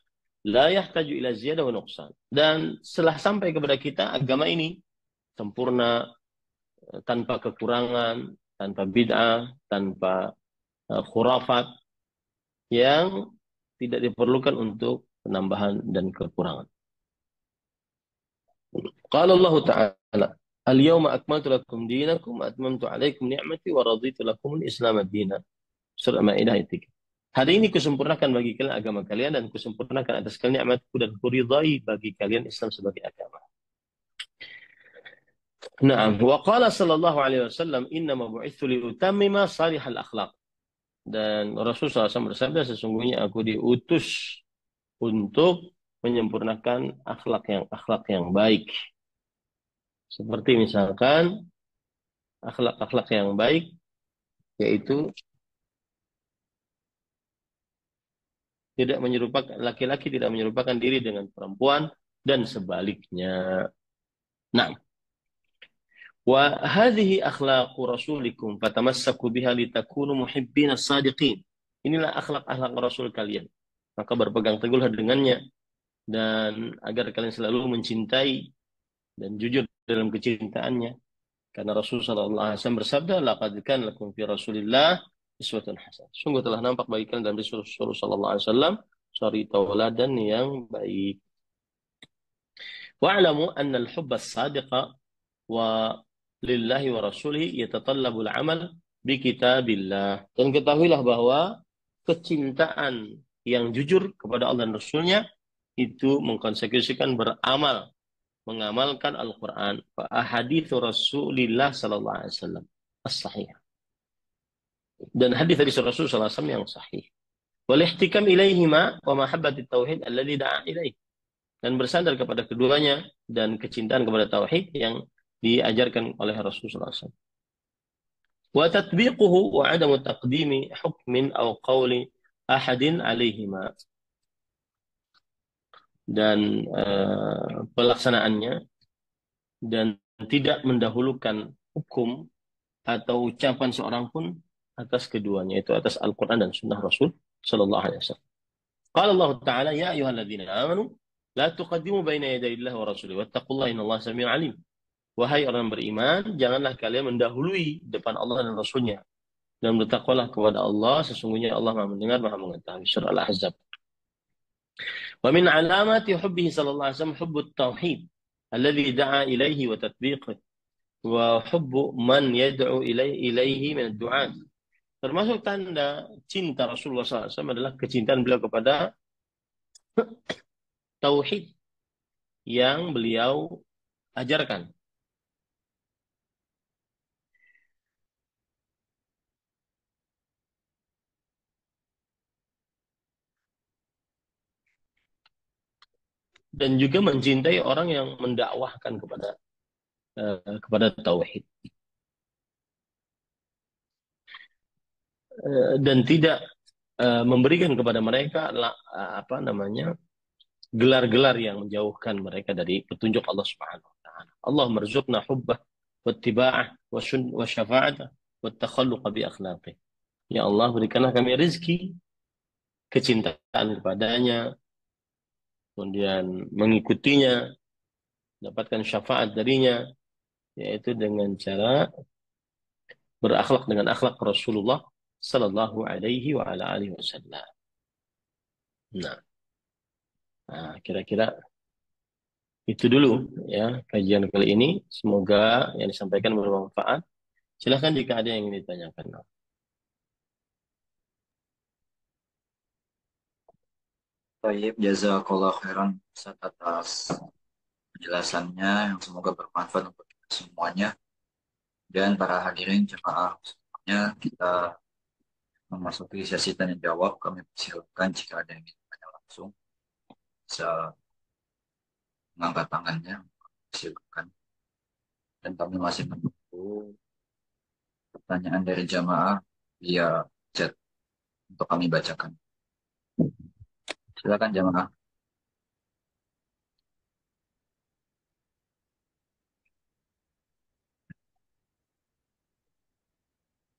Speaker 1: la yahtaju ila ziyadah wa nuqsan. Dan setelah sampai kepada kita agama ini sempurna, tanpa kekurangan, tanpa bid'ah, tanpa khurafat yang tidak diperlukan untuk penambahan dan kekurangan. Qala Allah Ta'ala, al-yawma akmaltu lakum dinakum wa atmamtu alaikum ni'mati wa raditu lakum al-islam ad-dina. Surah Maidah ayat 3. Hari ini kusempurnakan bagi kalian agama kalian dan kusempurnakan atas kalian nikmatku dan kuridai bagi kalian Islam sebagai agama. Naam, wa qala sallallahu alaihi wasallam innama bu'itsu li utammima salihal akhlaq. Dan Rasulullah SAW bersabda, sesungguhnya aku diutus untuk menyempurnakan akhlak yang baik. Seperti misalkan akhlak-akhlak yang baik yaitu tidak menyerupakan laki-laki tidak menyerupakan diri dengan perempuan dan sebaliknya. Nah, wa hadhihi akhlaqu rasulikum fatamassaku biha litakunu muhibbin as-sadiqin. Inilah akhlak-akhlak Rasul kalian. Maka berpegang teguhlah dengannya dan agar kalian selalu mencintai dan jujur dalam kecintaannya. Karena Rasul sallallahu alaihi wasallam bersabda, laqad kana lakum fi Rasulillah uswatun hasanah. Sungguh telah nampak bagi kalian dalam Rasul sallallahu alaihi wasallam suri tauladan yang baik. Wa'lamu anna al-hubba as-sadiqa wa lillahi wa rasulihi yatatallabu al-amal bi kitabillah. Dan ketahuilah bahwa kecintaan yang jujur kepada Allah dan Rasulnya itu mengkonsekuensikan beramal, mengamalkan Al-Quran, hadits Rasulillah sallallahu alaihi wasallam as-sahih, dan hadis dari Rasul sallallahu alaihi wasallam yang sahih. Wal ihtikam ilaihima wa mahabbatit tauhid alladhi da'a ilaih, dan bersandar kepada keduanya dan kecintaan kepada tauhid yang diajarkan oleh Rasul sallallahu alaihi wasallam. Wa tatbiquhu wa 'adamu taqdimi hukmin aw qawli ahadin alaihima, dan pelaksanaannya, dan tidak mendahulukan hukum atau ucapan seorang pun atas keduanya, itu atas Al-Quran dan Sunnah Rasul Sallallahu Alaihi Wasallam. Qala Allah Ta'ala, ya ayyuhalladzina amanu, la tuqaddimu baina yaday Allah wa rasulih, wattaqullaha innallaha samii'un alim. Wahai orang beriman, janganlah kalian mendahului depan Allah dan Rasulnya, dan bertakwalah kepada Allah, sesungguhnya Allah Maha mendengar, Maha mengetahui. Surah Al-Ahzab. Wa min alamati hubbihi sallallahu alaihi wasallam hubbut tauhid alladhi da'a ilaihi wa tatbiqihi wa hubbu man yad'u ilaihi min ad-du'at. Termasuk tanda cinta Rasulullah SAW adalah kecintaan beliau kepada tauhid yang beliau ajarkan. Dan juga mencintai orang yang mendakwahkan kepada tauhid. Dan tidak memberikan kepada mereka gelar-gelar yang menjauhkan mereka dari petunjuk Allah Subhanahu wa taala. Allah marzuqna hubbah wattiba'ah wa syafa'atah wa takhalluq bi akhlaqih. Ya Allah, berikanlah kami rezeki kecintaan kepadanya, kemudian mengikutinya, dapatkan syafaat darinya, yaitu dengan cara berakhlak dengan akhlak Rasulullah sallallahu alaihi wa ala alihi wasallam. Kira-kira itu dulu ya kajian kali ini. Semoga yang disampaikan bermanfaat. Silahkan jika ada yang ingin ditanyakan.
Speaker 2: Baik, jazakallah khairan Ustaz atas penjelasannya yang semoga bermanfaat untuk kita semuanya dan para hadirin jemaah semuanya. Kita memasuki sesi tanya jawab. Kami persilakan jika ada yang ingin bertanya langsung bisa mengangkat tangannya. Silakan. Dan kami masih menunggu pertanyaan dari jemaah via chat untuk kami bacakan. Silakan jemaah.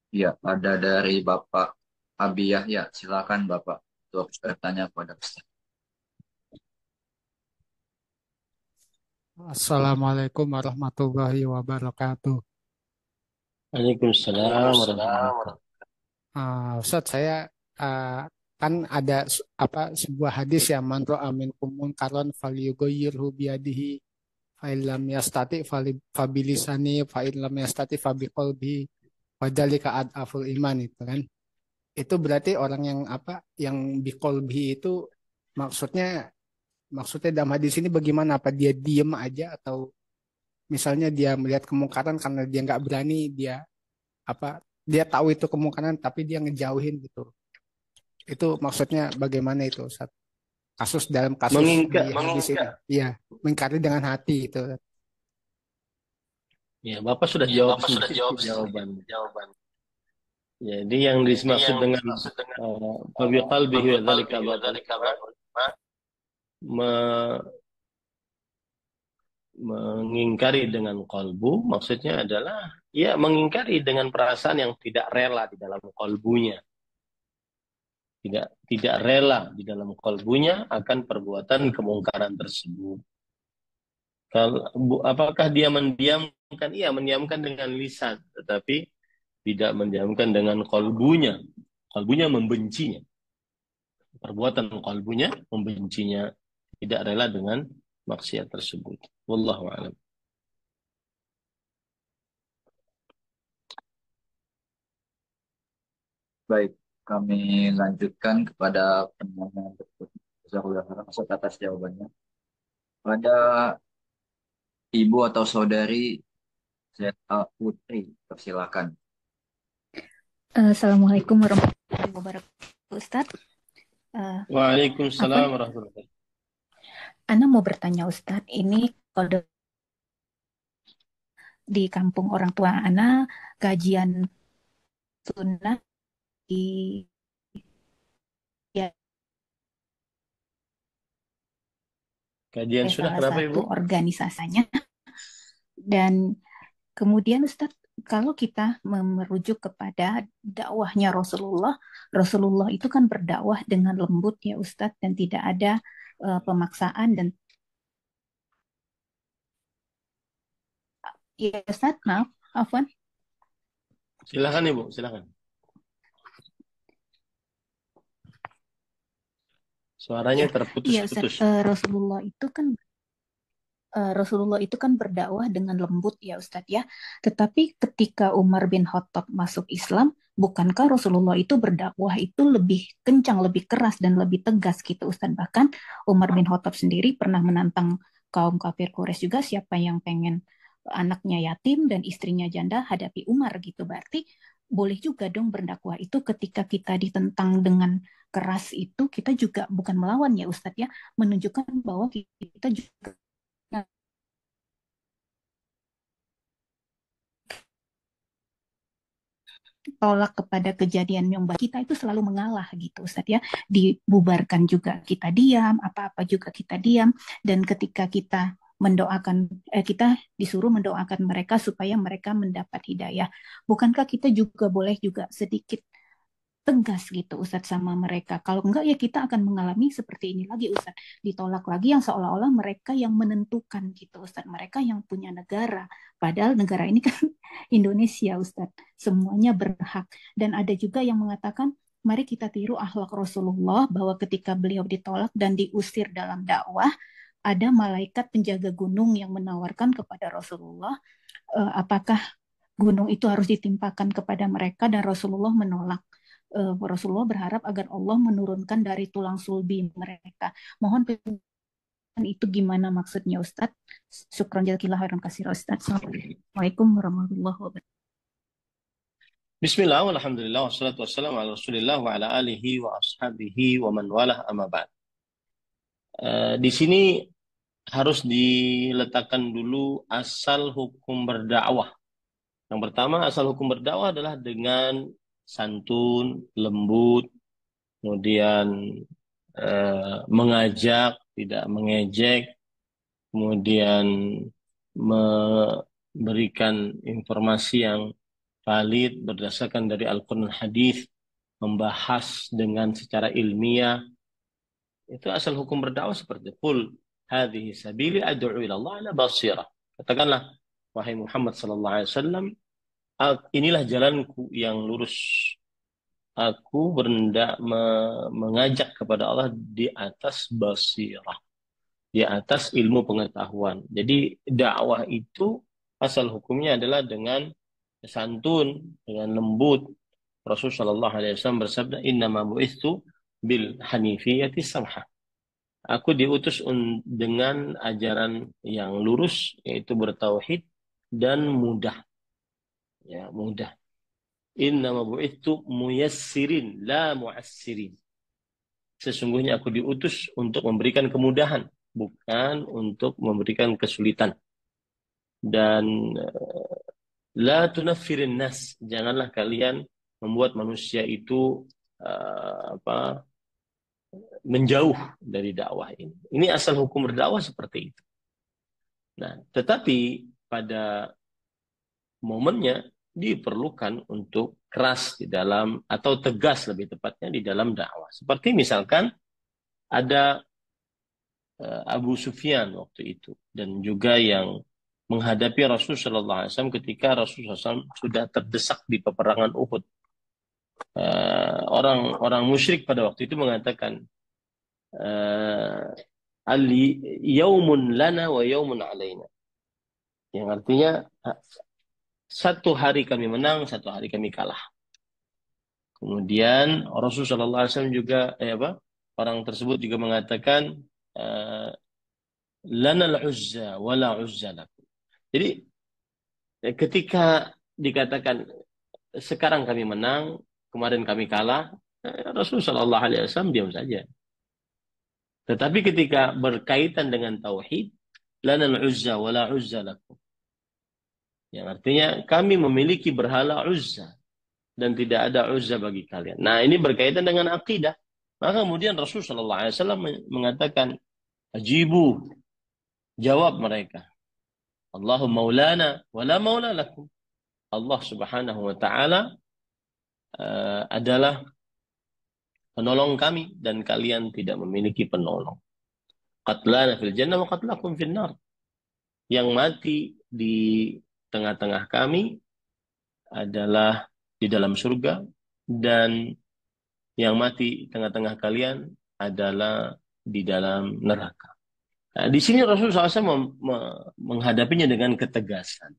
Speaker 2: Ya, ada dari Bapak Abiyah. Ya, silakan Bapak untuk bertanya kepada Ustaz.
Speaker 3: Assalamualaikum warahmatullahi wabarakatuh.
Speaker 1: Waalaikumsalam warahmatullahi wabarakatuh.
Speaker 3: Ustaz, saya kan ada sebuah hadis ya, man ra'a minkum munkaran falyughayyirhu biyadihi fa illam yastati fabilisani fa illam yastati fabiqalbihi wa dzalika adaful iman, itu kan. Itu berarti orang yang yang biqalbihi itu maksudnya maksudnya dalam hadis ini bagaimana? Apa dia diem aja, atau misalnya dia melihat kemungkaran karena dia nggak berani, apa dia tahu itu kemungkaran tapi dia ngejauhin gitu. Itu maksudnya bagaimana itu, Ustaz? Kasus dalam kasus di hadis ini. Iya, mengingkari dengan hati itu.
Speaker 1: Ya, Bapak sudah jawab sendiri jawaban. Jadi yang dimaksud dengan fabi qalbihi wa dzalika adhaful iman, mengingkari dengan kolbu maksudnya adalah ya mengingkari dengan perasaan yang tidak rela di dalam kolbunya, tidak rela di dalam kolbunya akan perbuatan kemungkaran tersebut. Apakah dia mendiamkan? Iya, mendiamkan dengan lisan, tetapi tidak mendiamkan dengan kolbunya. Kolbunya membencinya, perbuatan kolbunya membencinya, tidak rela dengan maksiat tersebut. Wallahu a'lam.
Speaker 2: Baik, kami lanjutkan kepada penanya berikutnya. Jazakallah khairan Ustaz atas jawabannya. Pada ibu atau saudari ZA Putri, persilakan.
Speaker 4: Assalamualaikum warahmatullahi wabarakatuh, Ustadz.
Speaker 1: Waalaikumsalam
Speaker 4: Afwan,
Speaker 1: warahmatullahi wabarakatuh.
Speaker 4: Ana mau bertanya Ustadz, ini kalau di kampung orang tua Ana kajian sunnah di ya,
Speaker 1: Kajian sudah
Speaker 4: salah
Speaker 1: kenapa
Speaker 4: satu
Speaker 1: Ibu?
Speaker 4: organisasinya. Dan kemudian Ustadz, kalau kita merujuk kepada dakwahnya Rasulullah, Rasulullah itu kan berdakwah dengan lembut ya Ustadz, dan tidak ada pemaksaan dan ya Ustadz, maaf, Afwan.
Speaker 1: Silakan Ibu, silakan. Suaranya
Speaker 4: Iya,
Speaker 1: terputus-putus.
Speaker 4: Ustadz, Rasulullah itu kan berdakwah dengan lembut ya Ustadz ya. Tetapi ketika Umar bin Khattab masuk Islam, bukankah Rasulullah itu berdakwah itu lebih kencang, lebih keras dan lebih tegas gitu Ustadz. Bahkan Umar bin Khattab sendiri pernah menantang kaum kafir Quraisy juga, siapa yang pengen anaknya yatim dan istrinya janda hadapi Umar gitu. Berarti boleh juga dong berdakwah itu ketika kita ditentang dengan keras itu, kita juga bukan melawan ya Ustadz ya, menunjukkan bahwa kita juga tolak kepada kejadian yang kita itu selalu mengalah gitu Ustaz ya. Dibubarkan juga kita diam, apa-apa juga kita diam, dan ketika kita kita disuruh mendoakan mereka supaya mereka mendapat hidayah. Bukankah kita juga boleh juga sedikit tegas gitu Ustadz sama mereka? Kalau enggak ya kita akan mengalami seperti ini lagi Ustadz, ditolak lagi yang seolah-olah mereka yang menentukan gitu Ustadz, mereka yang punya negara, padahal negara ini kan Indonesia Ustadz, semuanya berhak. Dan ada juga yang mengatakan mari kita tiru akhlak Rasulullah, bahwa ketika beliau ditolak dan diusir dalam dakwah, ada malaikat penjaga gunung yang menawarkan kepada Rasulullah, apakah gunung itu harus ditimpakan kepada mereka, dan Rasulullah menolak. Rasulullah berharap agar Allah menurunkan dari tulang sulbi mereka. Mohon penjelasan itu gimana maksudnya Ustadz? Syukran jazakillah khairan kasir Ustadz. Assalamualaikum warahmatullahi wabarakatuh.
Speaker 1: Bismillah, alhamdulillah, wassalatu wassalamu ala rasulillah wa ala alihi wa ashabihi wa man walah amma ba'd. Di sini harus diletakkan dulu asal hukum berdakwah. Yang pertama, asal hukum berdakwah adalah dengan santun, lembut, kemudian mengajak, tidak mengejek, kemudian memberikan informasi yang valid berdasarkan dari Al-Quran Hadis, membahas dengan secara ilmiah. Itu asal hukum berdakwah seperti qul hadhihi sabili ad'u ila Allah ala basirah. Katakanlah wahai Muhammad sallallahu alaihi wasallam, inilah jalanku yang lurus. Aku berhendak mengajak kepada Allah di atas basirah, di atas ilmu pengetahuan. Jadi dakwah itu asal hukumnya adalah dengan santun, dengan lembut. Rasulullah Shallallahu Alaihi Wasallam bersabda, Inna ma bu'ithu bil hanifiyati samha. Aku diutus dengan ajaran yang lurus, yaitu bertauhid dan mudah. Ya, mudah. Inna ma bu'ithu muyassirin, la mu'assirin. Sesungguhnya aku diutus untuk memberikan kemudahan, bukan untuk memberikan kesulitan. Dan la tunaffirin nas, janganlah kalian membuat manusia itu menjauh dari dakwah ini. Ini asal hukum berdakwah seperti itu. Nah, tetapi pada momennya diperlukan untuk keras di dalam, atau tegas lebih tepatnya di dalam dakwah. Seperti misalkan ada Abu Sufyan waktu itu, dan juga yang menghadapi Rasulullah SAW ketika Rasulullah SAW sudah terdesak di peperangan Uhud. Orang musyrik pada waktu itu mengatakan, Ali yaumun lana wa yaumun alaina. Yang artinya satu hari kami menang, satu hari kami kalah. Kemudian Rasulullah SAW juga orang tersebut juga mengatakan lana al-uzza wala uzza lakum. Jadi ketika dikatakan sekarang kami menang, kemarin kami kalah, Rasulullah Shallallahu Alaihi Wasallam diam saja. Tetapi ketika berkaitan dengan tauhid, lana al-uzza wala uzza lakum, yang artinya kami memiliki berhala Uzza dan tidak ada Uzza bagi kalian. Nah, ini berkaitan dengan akidah. Maka kemudian Rasulullah SAW mengatakan, ajibu, jawab mereka. Allahu maulana wala maula lakum. Allah Subhanahu wa taala adalah penolong kami dan kalian tidak memiliki penolong. Qatlana fil jannah wa qatlakum fil nar. Yang mati di tengah-tengah kami adalah di dalam surga, dan yang mati tengah-tengah kalian adalah di dalam neraka. Nah, di sini Rasulullah SAW menghadapinya dengan ketegasan,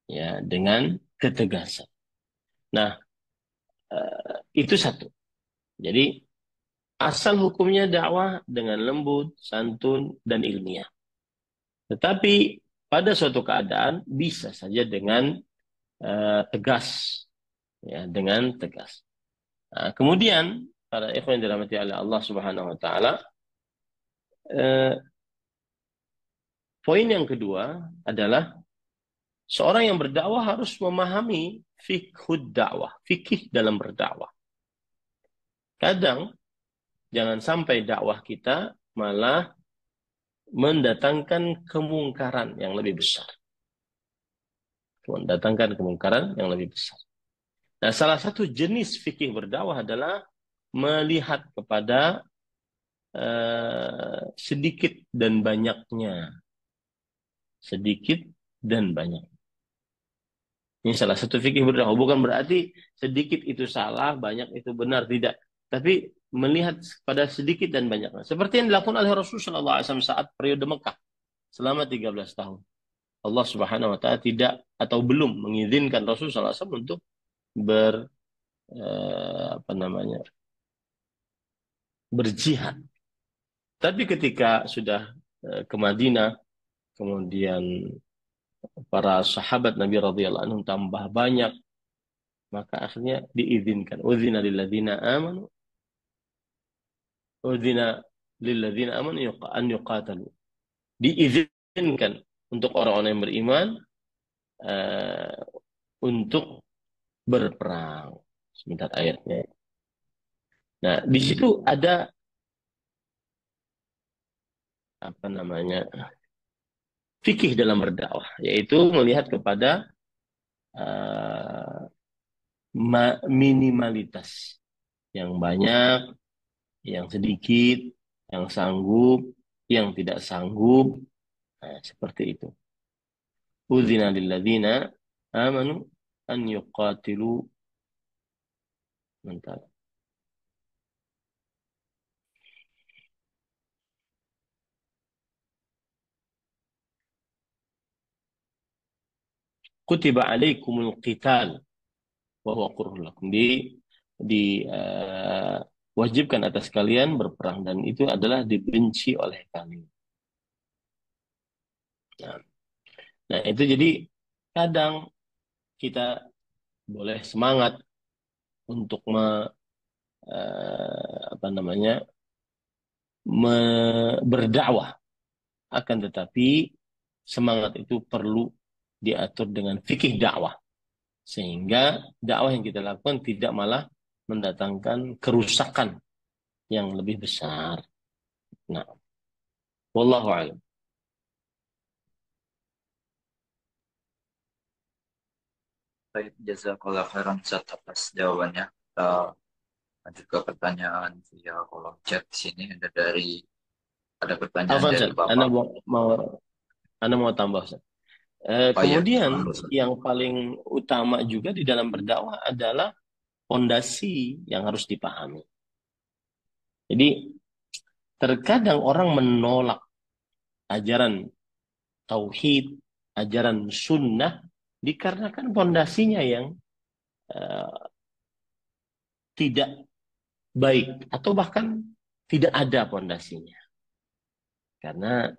Speaker 1: ya, dengan ketegasan. Nah, itu satu. Jadi asal hukumnya dakwah dengan lembut, santun, dan ilmiah. Tetapi pada suatu keadaan bisa saja dengan tegas, ya, dengan tegas. Nah, kemudian para ikhwan yang dirahmati oleh Allah Subhanahu wa taala, poin yang kedua adalah seorang yang berdakwah harus memahami fiqhud dakwah, fikih dalam berdakwah. Kadang jangan sampai dakwah kita malah mendatangkan kemungkaran yang lebih besar. Mendatangkan kemungkaran yang lebih besar. Nah, salah satu jenis fikih berdakwah adalah melihat kepada sedikit dan banyaknya. Sedikit dan banyak. Ini salah satu fikih berdakwah. Bukan berarti sedikit itu salah, banyak itu benar. Tidak. Tapi melihat pada sedikit dan banyaknya. Seperti yang dilakukan oleh Rasulullah SAW saat periode Mekah. Selama 13 tahun. Allah Subhanahu wa taala tidak atau belum mengizinkan Rasulullah SAW untuk berjihad. Tapi ketika sudah ke Madinah, kemudian para sahabat Nabi radhiyallahu anhum tambah banyak, maka akhirnya diizinkan. Udzina lilladzina amanu an yuqatalu. Diizinkan untuk orang-orang yang beriman untuk berperang. Sebentar ayatnya. Nah, di situ ada fikih dalam berdakwah, yaitu melihat kepada minimalitas, yang banyak, yang sedikit, yang sanggup, yang tidak sanggup. Nah, seperti itu. Udzina lilladzina amanu an yuqatilu. Bentar. Kutiba alaikumul qital wa huwa kurhun lakum. Wajibkan atas kalian berperang, dan itu adalah dibenci oleh kalian. Nah, itu jadi kadang kita boleh semangat untuk berdakwah, akan tetapi semangat itu perlu diatur dengan fikih dakwah, sehingga dakwah yang kita lakukan tidak malah mendatangkan kerusakan yang lebih besar. Nah, wallahu a'lam.
Speaker 2: Baik, jazakallah khairan Ustaz atas jawabannya. Kita lanjut ke pertanyaan via kolom chat di sini. Ada pertanyaan dari Bapak.
Speaker 1: Anda mau tambah, Ustaz? Kemudian yang paling utama juga di dalam berdakwah adalah fondasi yang harus dipahami. Jadi terkadang orang menolak ajaran tauhid, ajaran sunnah, dikarenakan fondasinya yang tidak baik atau bahkan tidak ada pondasinya. Karena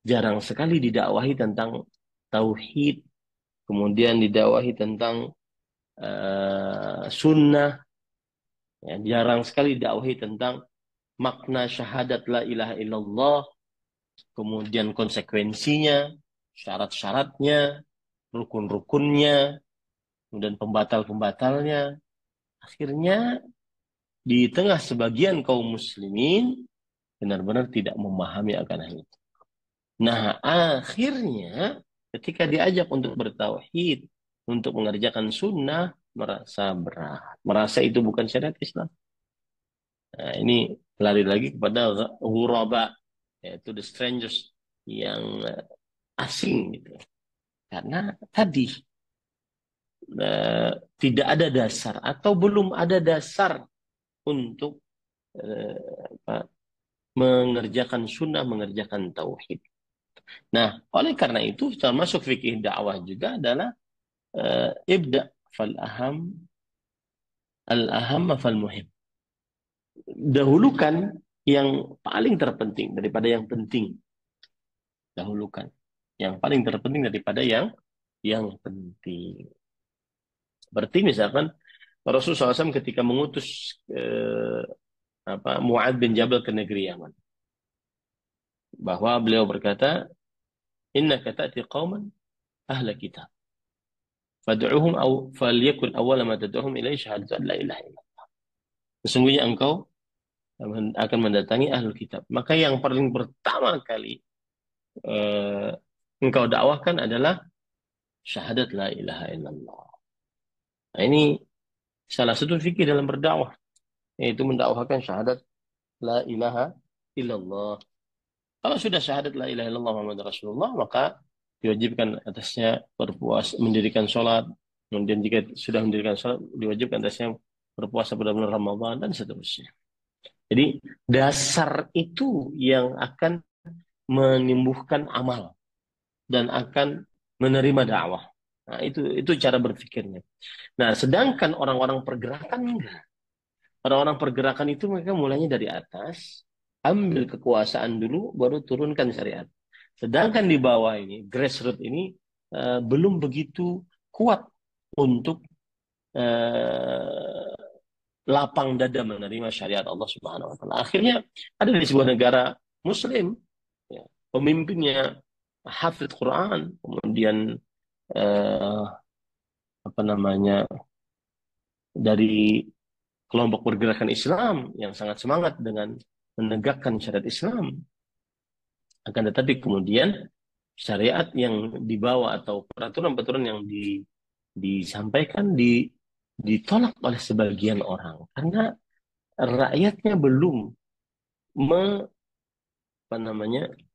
Speaker 1: jarang sekali didakwahi tentang tauhid, kemudian didakwahi tentang sunnah, ya, jarang sekali didakwahi tentang makna syahadat la ilaha illallah, kemudian konsekuensinya, syarat-syaratnya, rukun-rukunnya, kemudian pembatal-pembatalnya. Akhirnya di tengah sebagian kaum muslimin benar-benar tidak memahami akan hal itu. Nah, akhirnya ketika diajak untuk bertauhid, untuk mengerjakan sunnah, merasa berat. Merasa itu bukan syariat Islam. Nah, ini lari lagi kepada ghuraba, yaitu the strangers yang asing gitu. Karena tadi tidak ada dasar atau belum ada dasar untuk mengerjakan sunnah, mengerjakan tauhid. Nah, oleh karena itu termasuk fikih dakwah juga adalah ibda fal aham al aham fal muhim. Dahulukan yang paling terpenting daripada yang penting. Dahulukan yang paling terpenting daripada yang penting. Seperti misalkan Rasulullah SAW ketika mengutus Mu'adz bin Jabal ke negeri Yaman, bahwa beliau berkata, innaka ta'ti qauman ahla kitab fad'uhum aw falyakun awwala ma tad'uhum ilaihi syahadatu an la ilaha illallah. Sesungguhnya engkau akan mendatangi ahlul kitab, maka yang paling pertama kali engkau dakwahkan adalah syahadat la ilaha illallah. Nah, ini salah satu fikih dalam berdakwah, yaitu mendakwahkan syahadat la ilaha illallah. Kalau sudah syahadat la ilaha illallah Muhammad Rasulullah, maka diwajibkan atasnya berpuasa, mendirikan sholat. Kemudian jika sudah mendirikan sholat, diwajibkan atasnya berpuasa pada bulan Ramadan dan seterusnya. Jadi dasar itu yang akan menumbuhkan amal dan akan menerima dakwah. Nah, itu cara berpikirnya. Nah, sedangkan orang-orang pergerakan enggak. Orang-orang pergerakan itu mereka mulainya dari atas, ambil kekuasaan dulu, baru turunkan syariat. Sedangkan di bawah ini, grassroots ini belum begitu kuat untuk lapang dada menerima syariat Allah Subhanahu wa taala. Akhirnya ada di sebuah negara muslim, ya, pemimpinnya hafid Quran, kemudian dari kelompok pergerakan Islam yang sangat semangat dengan menegakkan syariat Islam. Akan tetapi kemudian syariat yang dibawa atau peraturan-peraturan yang disampaikan ditolak oleh sebagian orang karena rakyatnya belum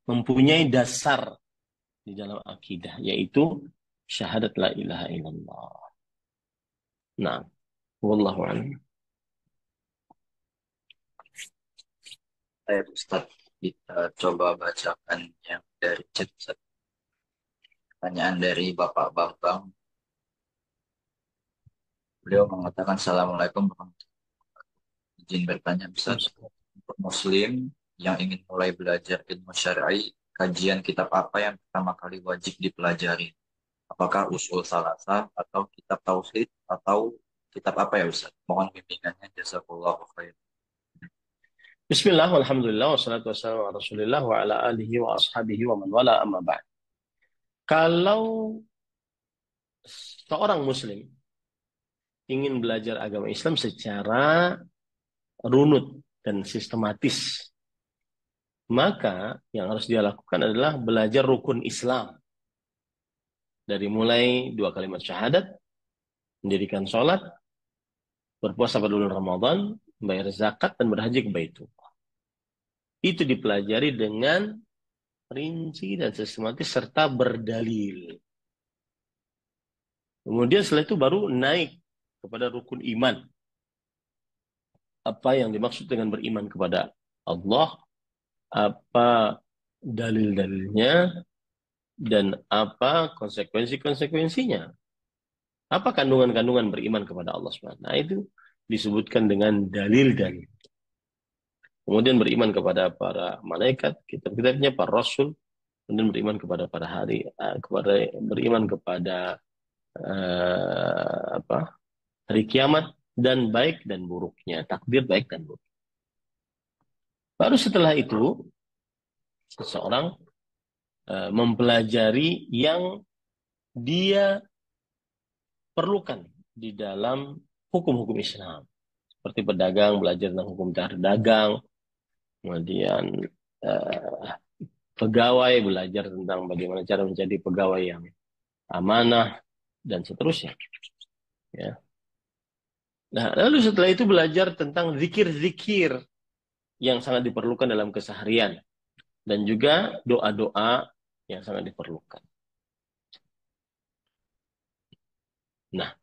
Speaker 1: mempunyai dasar di dalam akidah, yaitu syahadat la ilaha illallah. Nah, wallahu a'lam.
Speaker 2: Ustaz, kita coba bacakan yang dari chat. Pertanyaan dari Bapak Bambang. Beliau mengatakan, Assalamualaikum warahmatullahi wabarakatuh. Izin bertanya, Ustaz, untuk Muslim yang ingin mulai belajar ilmu syar'i, kajian kitab apa yang pertama kali wajib dipelajari? Apakah usul salasah atau kitab tauhid atau kitab apa ya Ustaz? Mohon bimbingannya, jazakallahu khair.
Speaker 1: Bismillah, alhamdulillah, wassalatu wassalamu ala rasulillah wa ala alihi wa ashabihi wa man wala amma ba'd. Kalau seorang muslim ingin belajar agama Islam secara runut dan sistematis, maka yang harus dia lakukan adalah belajar rukun Islam. Dari mulai 2 kalimat syahadat, mendirikan sholat, berpuasa pada bulan Ramadan, membayar zakat, dan berhaji ke Baitullah. Itu dipelajari dengan rinci dan sistematis serta berdalil. Kemudian setelah itu baru naik kepada rukun iman. Apa yang dimaksud dengan beriman kepada Allah, apa dalil-dalilnya, dan apa konsekuensi-konsekuensinya. Apa kandungan-kandungan beriman kepada Allah SWT. Nah, itu disebutkan dengan dalil-dalil. kemudian beriman kepada para malaikat, kitab-kitabnya, para rasul, kemudian beriman kepada para beriman kepada hari kiamat, dan baik dan buruknya, takdir baik dan buruk. Baru setelah itu seseorang mempelajari yang dia perlukan di dalam hukum-hukum Islam. Seperti pedagang, belajar tentang hukum cara dagang, kemudian pegawai, belajar tentang bagaimana cara menjadi pegawai yang amanah, dan seterusnya. Ya. Nah, lalu setelah itu belajar tentang zikir-zikir yang sangat diperlukan dalam keseharian, dan juga doa-doa yang sangat diperlukan. Nah,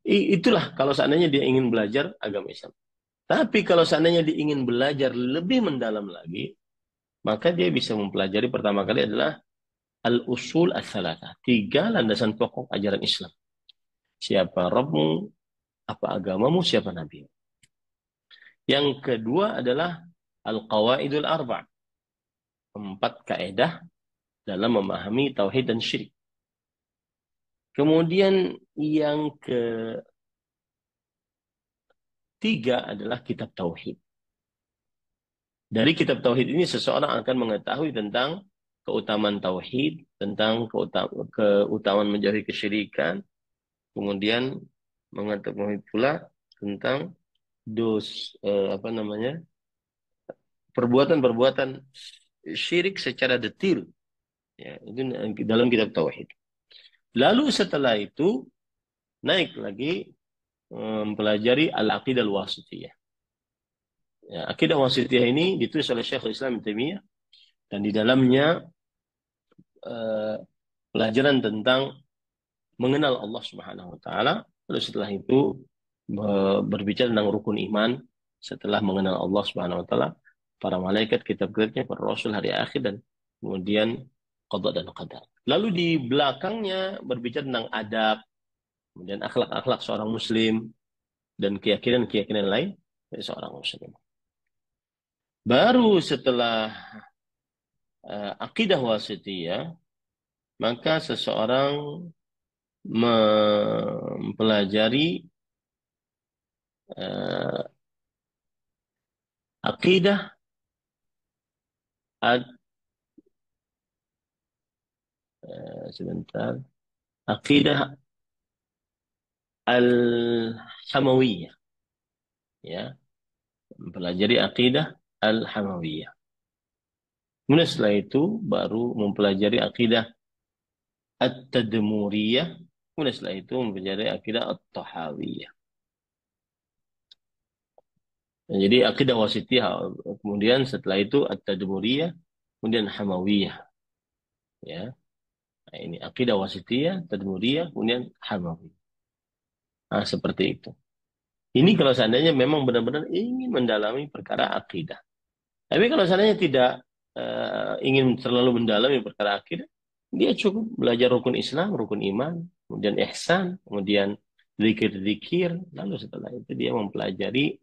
Speaker 1: itulah kalau seandainya dia ingin belajar agama Islam. Tapi kalau seandainya dia ingin belajar lebih mendalam lagi, maka dia bisa mempelajari pertama kali adalah al-usul ats-tsalatsah, 3 landasan pokok ajaran Islam. Siapa Rabbmu, apa agamamu, siapa Nabi. Yang kedua adalah al-qawaidul arba', 4 kaidah dalam memahami tauhid dan syirik. Kemudian yang ketiga adalah kitab tauhid. Dari kitab tauhid ini seseorang akan mengetahui tentang keutamaan tauhid, tentang keutamaan menjauhi kesyirikan, kemudian mengetahui pula tentang perbuatan-perbuatan syirik secara detail. Ya, itu dalam kitab tauhid. Lalu setelah itu naik lagi mempelajari al-aqidah al-wasithiyah. Ya, akidah wasithiyah ini ditulis oleh Syekhul Islam Ibnu Taimiyah, dan di dalamnya pelajaran tentang mengenal Allah Subhanahu wa taala. Lalu setelah itu berbicara tentang rukun iman setelah mengenal Allah Subhanahu wa taala, para malaikat, kitab-kitabnya, para rasul, hari akhir, dan kemudian qada dan qadar. Lalu di belakangnya berbicara tentang adab, kemudian akhlak-akhlak seorang muslim, dan keyakinan-keyakinan lain dari seorang muslim. Baru setelah akidah wasithiyah, maka seseorang mempelajari akidah akidah al-hamawiyah, ya, mempelajari akidah al-hamawiyah. Kemudian setelah itu baru mempelajari akidah at-tadmuriyah. Kemudian setelah itu mempelajari akidah at-tahawiyah. Jadi akidah wasithiyah, kemudian setelah itu at-tadmuriyah, kemudian hamawiyah. Ya. Nah, ini akidah wasithiyah, tadmuriyah, kemudian hamawiyah. Nah, seperti itu. Ini kalau seandainya memang benar-benar ingin mendalami perkara akidah. Tapi kalau seandainya tidak ingin terlalu mendalami perkara akidah, dia cukup belajar rukun Islam, rukun iman, kemudian ihsan, kemudian zikir-zikir, lalu setelah itu dia mempelajari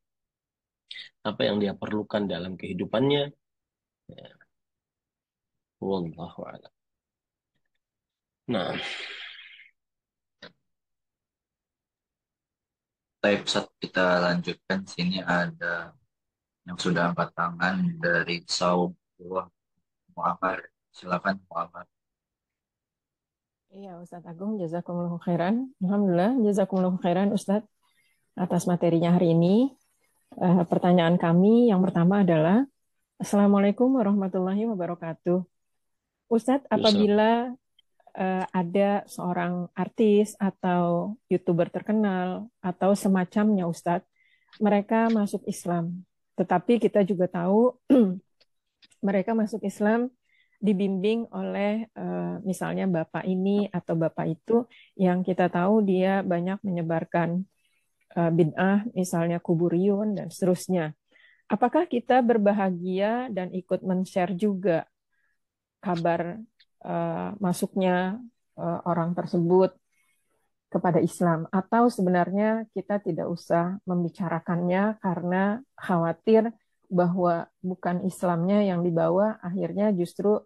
Speaker 1: apa yang dia perlukan dalam kehidupannya. Ya. Wallahu a'lam. Nah,
Speaker 2: Baik, Ustaz, kita lanjutkan. Sini ada yang sudah angkat tangan dari Saum Muammar. Silakan Muammar.
Speaker 5: Iya, Ustadz Agung, jazakumullahu khairan. Alhamdulillah, jazakumullahu khairan Ustadz atas materinya hari ini. Pertanyaan kami yang pertama adalah, Assalamualaikum warahmatullahi wabarakatuh. Ustadz, apabila ada seorang artis atau YouTuber terkenal atau semacamnya Ustadz, mereka masuk Islam. Tetapi kita juga tahu mereka masuk Islam dibimbing oleh misalnya bapak ini atau bapak itu yang kita tahu dia banyak menyebarkan bid'ah, misalnya kuburiyun dan seterusnya. Apakah kita berbahagia dan ikut men-share juga kabar masuknya orang tersebut kepada Islam, atau sebenarnya kita tidak usah membicarakannya karena khawatir bahwa bukan Islamnya yang dibawa, akhirnya justru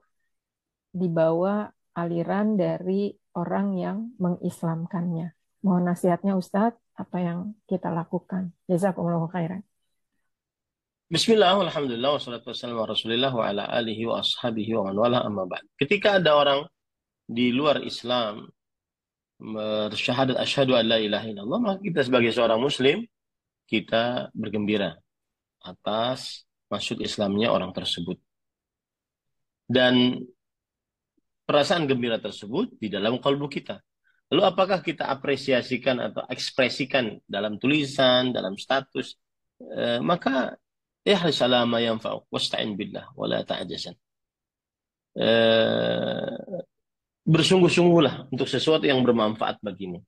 Speaker 5: dibawa aliran dari orang yang mengislamkannya. Mohon nasihatnya Ustadz, apa yang kita lakukan. Jazakumullahu khairan.
Speaker 1: Bismillah, alhamdulillah, wassalatu wassalamu ala rasulillah wa ala alihi wa ashabihi wa man wala amma ba'd. Ketika ada orang di luar Islam bersyahadat asyhadu an la ilaha illallah, maka kita sebagai seorang muslim, kita bergembira atas masuk Islamnya orang tersebut. Dan perasaan gembira tersebut di dalam kalbu kita. Lalu apakah kita apresiasikan atau ekspresikan dalam tulisan, dalam status? Maka ihris ala ma yanfa'uk wasta'in billah wala ta'jazan. Bersungguh-sungguhlah untuk sesuatu yang bermanfaat bagimu.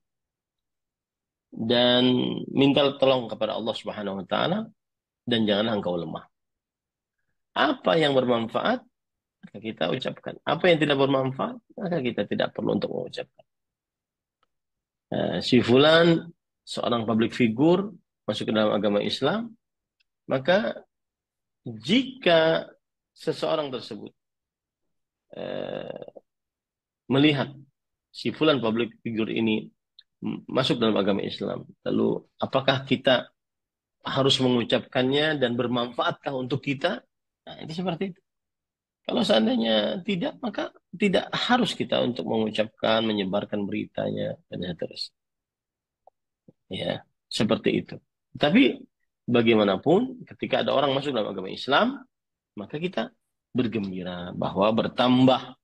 Speaker 1: Dan minta tolong kepada Allah Subhanahu wa taala dan janganlah engkau lemah. Apa yang bermanfaat maka kita ucapkan. Apa yang tidak bermanfaat maka kita tidak perlu untuk mengucapkan. Si fulan seorang public figure masuk ke dalam agama Islam, maka jika seseorang tersebut melihat si fulan public figure ini masuk dalam agama Islam, lalu apakah kita harus mengucapkannya dan bermanfaatkah untuk kita? Nah, itu seperti itu. Kalau seandainya tidak, maka tidak harus kita untuk mengucapkan, menyebarkan beritanya, dan seterusnya. Ya, seperti itu. Tapi bagaimanapun, ketika ada orang masuk dalam agama Islam, maka kita bergembira bahwa bertambah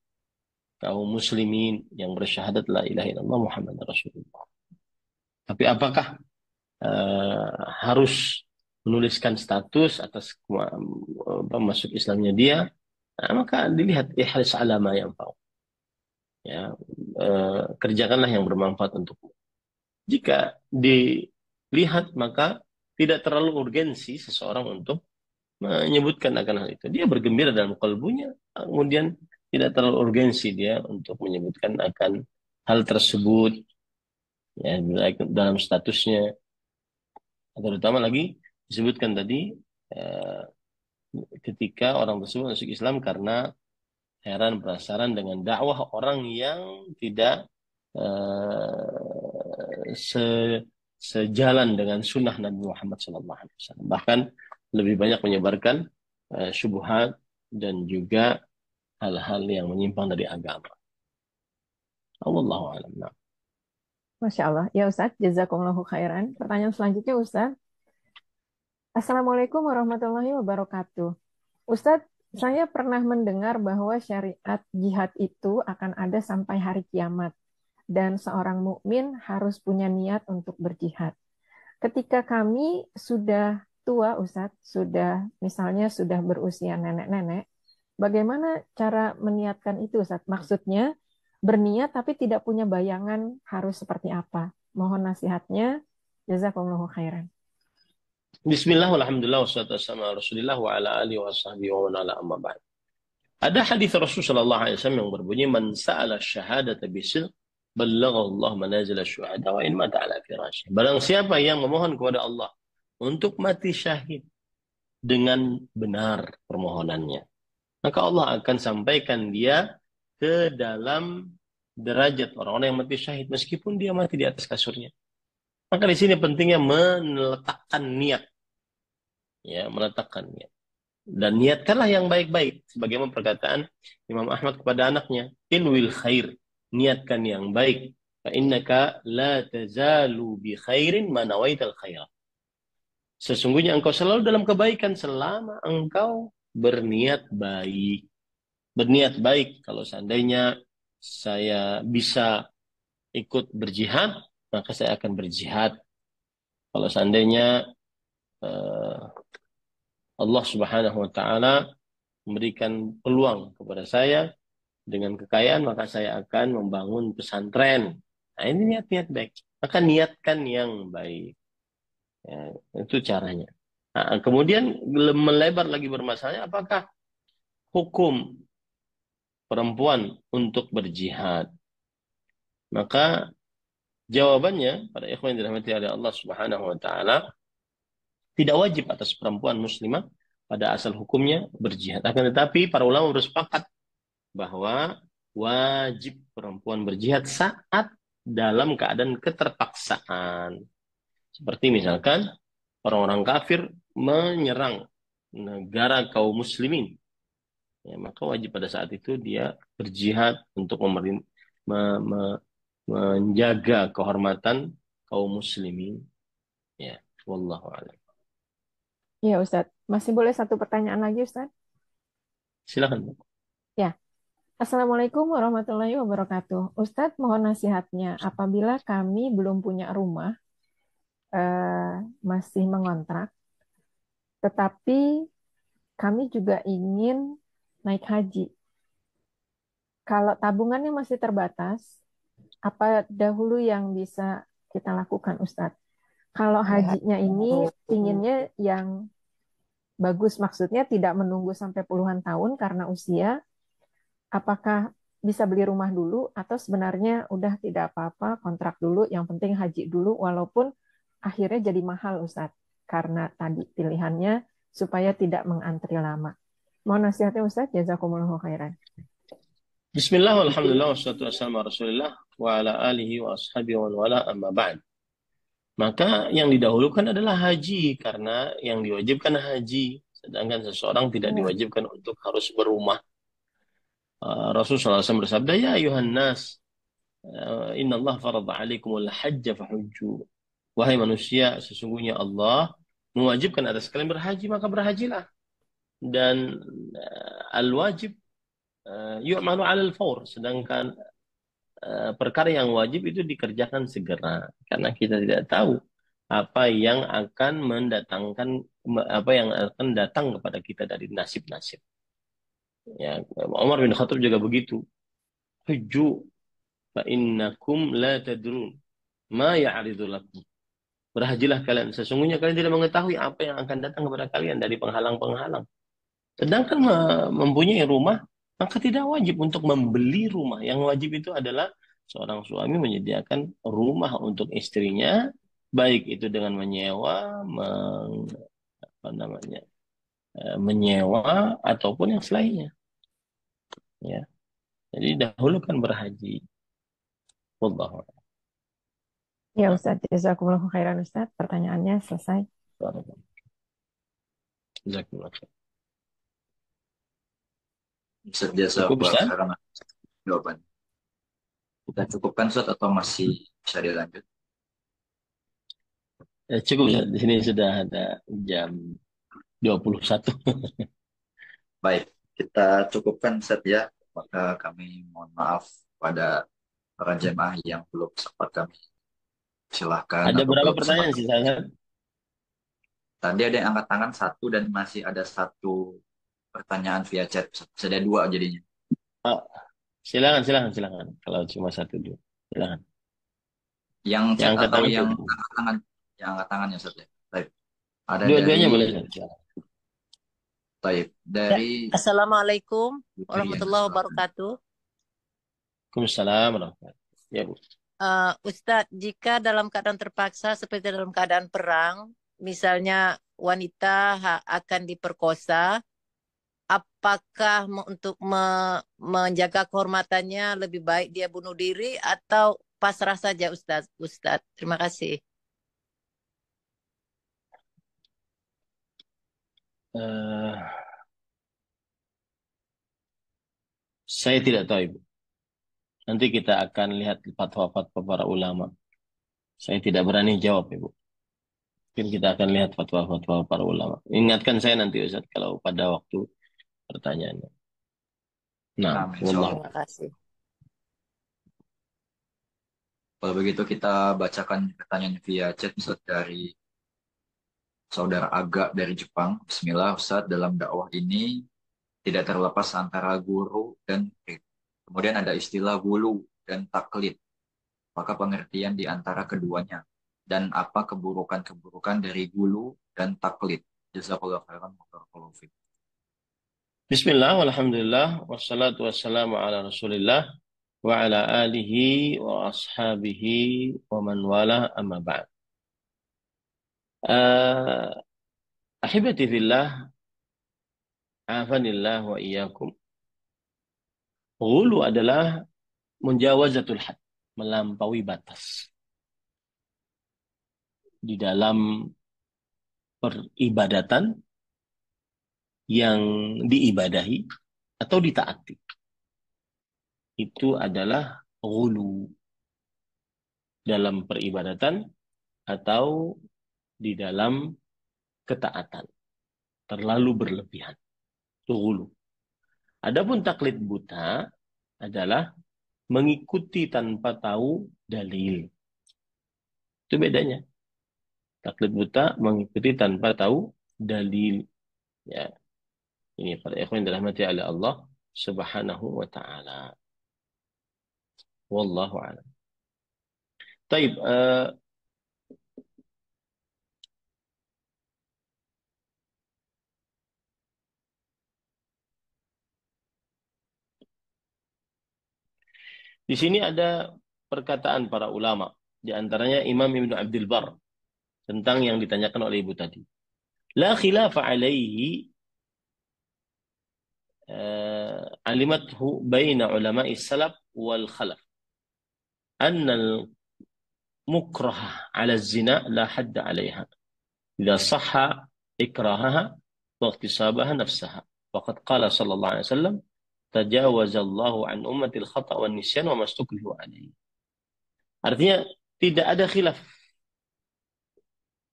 Speaker 1: kaum muslimin yang bersyahadat la ilaha illallah Muhammad Rasulullah. Tapi apakah harus menuliskan status atas masuk Islamnya dia? Nah, maka dilihat ihris ala ma yanfa'u. Ya, kerjakanlah yang bermanfaat untukmu. Jika dilihat maka tidak terlalu urgensi seseorang untuk menyebutkan akan hal itu. Dia bergembira dalam kalbunya, kemudian tidak terlalu urgensi dia untuk menyebutkan akan hal tersebut ya, dalam statusnya. Terutama lagi disebutkan tadi ketika orang tersebut masuk Islam karena heran penasaran dengan dakwah orang yang tidak sejalan dengan sunnah Nabi Muhammad SAW. Bahkan lebih banyak menyebarkan syubhat dan juga hal-hal yang menyimpang dari agama. Wallahu a'lam.
Speaker 5: Masya Allah. Ya Ustadz, jazakumullahu khairan. Pertanyaan selanjutnya Ustadz. Assalamualaikum warahmatullahi wabarakatuh. Ustadz, saya pernah mendengar bahwa syariat jihad itu akan ada sampai hari kiamat. Dan seorang mukmin harus punya niat untuk berjihad. Ketika kami sudah tua Ustadz, misalnya sudah berusia nenek-nenek, bagaimana cara meniatkan itu Ustadz? Maksudnya berniat tapi tidak punya bayangan harus seperti apa. Mohon nasihatnya. Jazakumullahu khairan.
Speaker 1: Bismillah, alhamdulillah, wassalatu wassalamu ala rasulillah wa ala alihi wa sahbihi wa man ala amma ba'd. Ada hadis Rasulullah sallallahu alaihi wasallam yang berbunyi man sa'ala syahadata bisidq ballaghahu Allah manazil asy-syuhada wa in mata ala firasy. Barang siapa yang memohon kepada Allah untuk mati syahid dengan benar permohonannya, maka Allah akan sampaikan dia ke dalam derajat orang-orang yang mati syahid meskipun dia mati di atas kasurnya. Maka di sini pentingnya meletakkan niat. Ya, meletakkan niat. Dan niatkanlah yang baik-baik. Sebagaimana perkataan Imam Ahmad kepada anaknya, inwil khair, niatkan yang baik. Fa innaka la tazalu bi khairin ma nawaital khair. Sesungguhnya engkau selalu dalam kebaikan selama engkau berniat baik. Berniat baik, kalau seandainya saya bisa ikut berjihad, maka saya akan berjihad. Kalau seandainya Allah Subhanahu wa taala memberikan peluang kepada saya dengan kekayaan, maka saya akan membangun pesantren. Nah, ini niat-niat baik. Maka niatkan yang baik. Ya, itu caranya. Nah, kemudian melebar lagi bermasalahnya, apakah hukum perempuan untuk berjihad? Maka jawabannya pada ikhwan yang dirahmati oleh Allah Subhanahu wa taala, tidak wajib atas perempuan muslimah pada asal hukumnya berjihad. Akan tetapi para ulama bersepakat bahwa wajib perempuan berjihad saat dalam keadaan keterpaksaan. Seperti misalkan orang-orang kafir menyerang negara kaum muslimin. Ya, maka wajib pada saat itu dia berjihad untuk menjaga kehormatan kaum muslimin. Ya, wallahu a'lam.
Speaker 5: Iya, Ustadz. Masih boleh satu pertanyaan lagi, Ustadz?
Speaker 1: Silakan.
Speaker 5: Ya. Assalamualaikum warahmatullahi wabarakatuh. Ustadz, mohon nasihatnya. Apabila kami belum punya rumah, masih mengontrak, tetapi kami juga ingin naik haji. Kalau tabungannya masih terbatas, apa dahulu yang bisa kita lakukan, Ustadz? Kalau hajinya ini pinginnya yang bagus, maksudnya tidak menunggu sampai puluhan tahun karena usia, apakah bisa beli rumah dulu atau sebenarnya udah tidak apa-apa, kontrak dulu, yang penting haji dulu, walaupun akhirnya jadi mahal, Ustadz, karena tadi pilihannya supaya tidak mengantri lama. Mohon nasihatnya, Ustadz. Jazakumullahu khairan.
Speaker 1: Bismillah, alhamdulillah, wassalatu wassalamu ala rasulillah wa ala alihi wa ashabihi wa wala amma ba'd. Maka yang didahulukan adalah haji karena yang diwajibkan haji, sedangkan seseorang tidak diwajibkan untuk harus berumah. Rasulullah SAW bersabda, ya ayuhan nas, inna Allah farada alaikumul hajja fahujju. Wahai manusia, sesungguhnya Allah mewajibkan atas kalian berhaji, maka berhajilah. Dan al-wajib yu'malu 'alal fawr, sedangkan perkara yang wajib itu dikerjakan segera karena kita tidak tahu apa yang akan datang kepada kita dari nasib-nasib. Ya, Umar bin Khattab juga begitu. Hujju fa innakum la tadrun ma ya'ridu lakum. Berhajilah kalian, sesungguhnya kalian tidak mengetahui apa yang akan datang kepada kalian dari penghalang-penghalang. Sedangkan mempunyai rumah, maka tidak wajib untuk membeli rumah. Yang wajib itu adalah seorang suami menyediakan rumah untuk istrinya, baik itu dengan menyewa, menyewa ataupun yang selainnya. Ya, jadi dahulukan berhaji. Wallahu a'lam.
Speaker 5: Ya, Ustadz. Jazakumullahu khairan, Ustadz. Pertanyaannya selesai.
Speaker 1: Jazakumullah khair.
Speaker 2: Cukup,
Speaker 1: Ustaz?
Speaker 2: Jawaban. Kita cukupkan, Ustaz, atau masih bisa dilanjut?
Speaker 1: Cukup, Ustaz. Di sini sudah ada jam 21.
Speaker 2: Baik, kita cukupkan, Ustaz, ya. Maka kami mohon maaf pada para jemaah yang belum sempat kami silahkan.
Speaker 1: Ada
Speaker 2: atau
Speaker 1: berapa
Speaker 2: belum
Speaker 1: pertanyaan sih, Ustaz?
Speaker 2: Tadi ada yang angkat tangan 1 dan masih ada 1 pertanyaan via chat. Bisa ada 2 jadinya.
Speaker 1: Oh, silakan. Kalau cuma 1 dulu, silakan.
Speaker 2: Yang chat
Speaker 1: Yang angkat
Speaker 2: atau
Speaker 1: tangan
Speaker 2: yang
Speaker 1: dulu.
Speaker 2: angkat tangan? Yang angkat tangan ya, Ustaz, ya. Baik. Ada
Speaker 1: Dua-duanya
Speaker 2: dari
Speaker 1: boleh, Ustaz.
Speaker 2: Baik, dari
Speaker 6: Assalamualaikum
Speaker 2: Putri
Speaker 6: warahmatullahi
Speaker 2: Yana.
Speaker 6: wabarakatuh.
Speaker 1: Waalaikumsalam warahmatullahi wabarakatuh. Ya, Bu.
Speaker 6: Ustadz, jika dalam keadaan terpaksa seperti dalam keadaan perang, misalnya wanita akan diperkosa, apakah untuk menjaga kehormatannya lebih baik dia bunuh diri atau pasrah saja, Ustadz? Terima kasih.
Speaker 1: Saya tidak tahu, Ibu. Nanti kita akan lihat fatwa-fatwa para ulama. Saya tidak berani jawab, Ibu. Mungkin kita akan lihat fatwa-fatwa para ulama. Ingatkan saya nanti, Ustaz, kalau pada waktu pertanyaannya. Nah, wallahu.
Speaker 6: Terima kasih.
Speaker 2: Kalau begitu kita bacakan pertanyaan via chat, Ustaz, dari Saudara Aga dari Jepang. Bismillah, Ustaz, dalam dakwah ini tidak terlepas antara guru dan murid. Kemudian ada istilah gulu dan taklid. Maka pengertian di antara keduanya. Dan apa keburukan-keburukan dari gulu dan taklid. Jazakallahu khairan.
Speaker 1: Bismillah, walhamdulillah, wassalatu wassalamu ala rasulillah, wa ala alihi wa ashabihi wa man wala amma ba'd. Ahibati fillah, Afanillah wa iyyakum. Ghulu adalah menjawazatul had, melampaui batas di dalam peribadatan yang diibadahi atau ditaati. Itu adalah ghulu dalam peribadatan atau di dalam ketaatan. Terlalu berlebihan. Itu ghulu. Adapun taklid buta adalah mengikuti tanpa tahu dalil. Itu bedanya. Taklid buta mengikuti tanpa tahu dalil. Ya. Ini para ikhwan dirahmati oleh Allah Subhanahu wa taala. Wallahu a'lam. Taib, di sini ada perkataan para ulama, di antaranya Imam Ibnu Abdul Bar tentang yang ditanyakan oleh ibu tadi. La khilafa alaihi alimathu baina ulama'i salaf wal khalaf. Anna al-mukrah ala zina la hadda alaiha. Idza sahha ikrahaha wa ightisabaha nafsaha. Waqad qala sallallahu alaihi wasallam tajawazallahu an ummatil khata' wan nisyan wa mastukrihu alaihi. Artinya tidak ada khilaf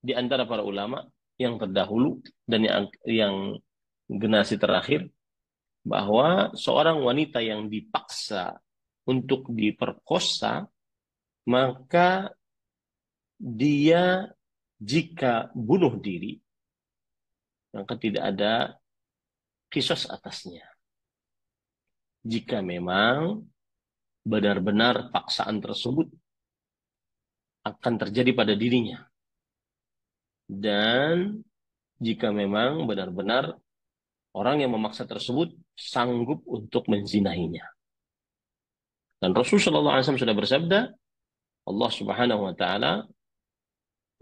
Speaker 1: di antara para ulama yang terdahulu dan yang generasi terakhir bahwa seorang wanita yang dipaksa untuk diperkosa, maka dia jika bunuh diri, maka tidak ada qisas atasnya. Jika memang benar-benar paksaan tersebut akan terjadi pada dirinya. Dan jika memang benar-benar orang yang memaksa tersebut sanggup untuk menzinahinya. Dan Rasulullah SAW sudah bersabda, Allah Subhanahu wa taala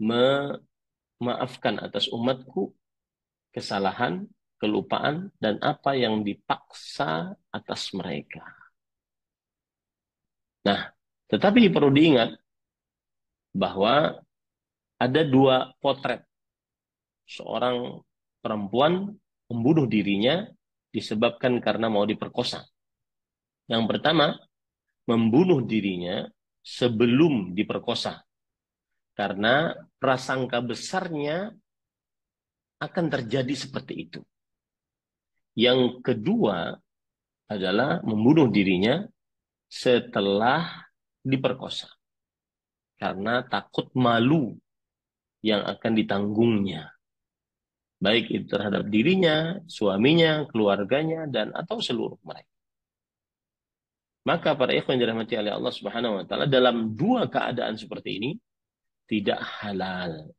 Speaker 1: memaafkan atas umatku kesalahan, kelupaan, dan apa yang dipaksa atas mereka. Nah, tetapi perlu diingat bahwa ada dua potret. Seorang perempuan membunuh dirinya disebabkan karena mau diperkosa. Yang pertama, membunuh dirinya sebelum diperkosa. Karena prasangka besarnya akan terjadi seperti itu. Yang kedua adalah membunuh dirinya setelah diperkosa. Karena takut malu yang akan ditanggungnya. Baik itu terhadap dirinya, suaminya, keluarganya, dan atau seluruh mereka. Maka para ikhwan dirahmati oleh Allah Subhanahu wa taala, dalam dua keadaan seperti ini tidak halal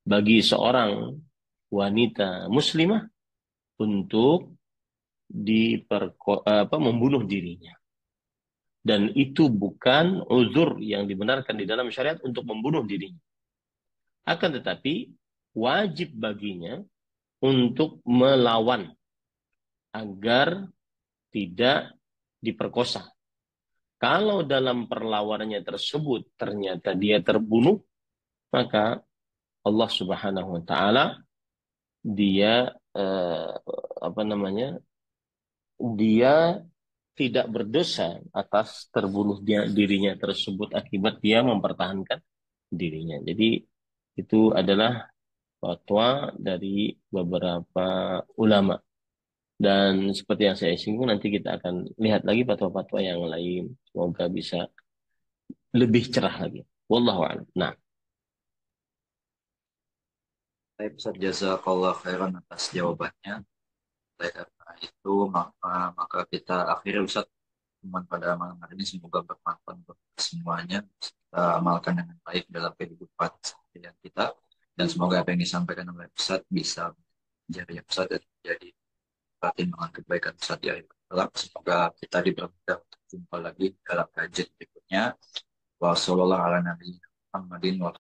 Speaker 1: bagi seorang wanita muslimah untuk membunuh dirinya. Dan itu bukan uzur yang dibenarkan di dalam syariat untuk membunuh dirinya. Akan tetapi wajib baginya untuk melawan agar tidak diperkosa. Kalau dalam perlawanannya tersebut ternyata dia terbunuh, maka Allah Subhanahu wa taala dia dia tidak berdosa atas terbunuh dirinya tersebut akibat dia mempertahankan dirinya. Jadi itu adalah fatwa dari beberapa ulama. Dan seperti yang saya singgung, nanti kita akan lihat lagi fatwa-fatwa yang lain. Semoga bisa lebih cerah lagi. Wallahu a'lam. Nah,
Speaker 2: Baik, Ustaz, jazakallah khairan atas jawabannya. Oleh karena itu, maka kita akhiri, Ustaz, teman pada malam hari ini. Semoga bermanfaat untuk semuanya. Kita amalkan dengan baik dalam kehidupan seharian kita. Dan semoga apa yang disampaikan oleh Ustaz bisa menjadi Ustaz dan menjadi pertimbangan kebaikan Ustaz di akhir kelak. Semoga kita dipermudah untuk jumpa lagi dalam kajian berikutnya. Wassalamualaikum warahmatullahi wabarakatuh.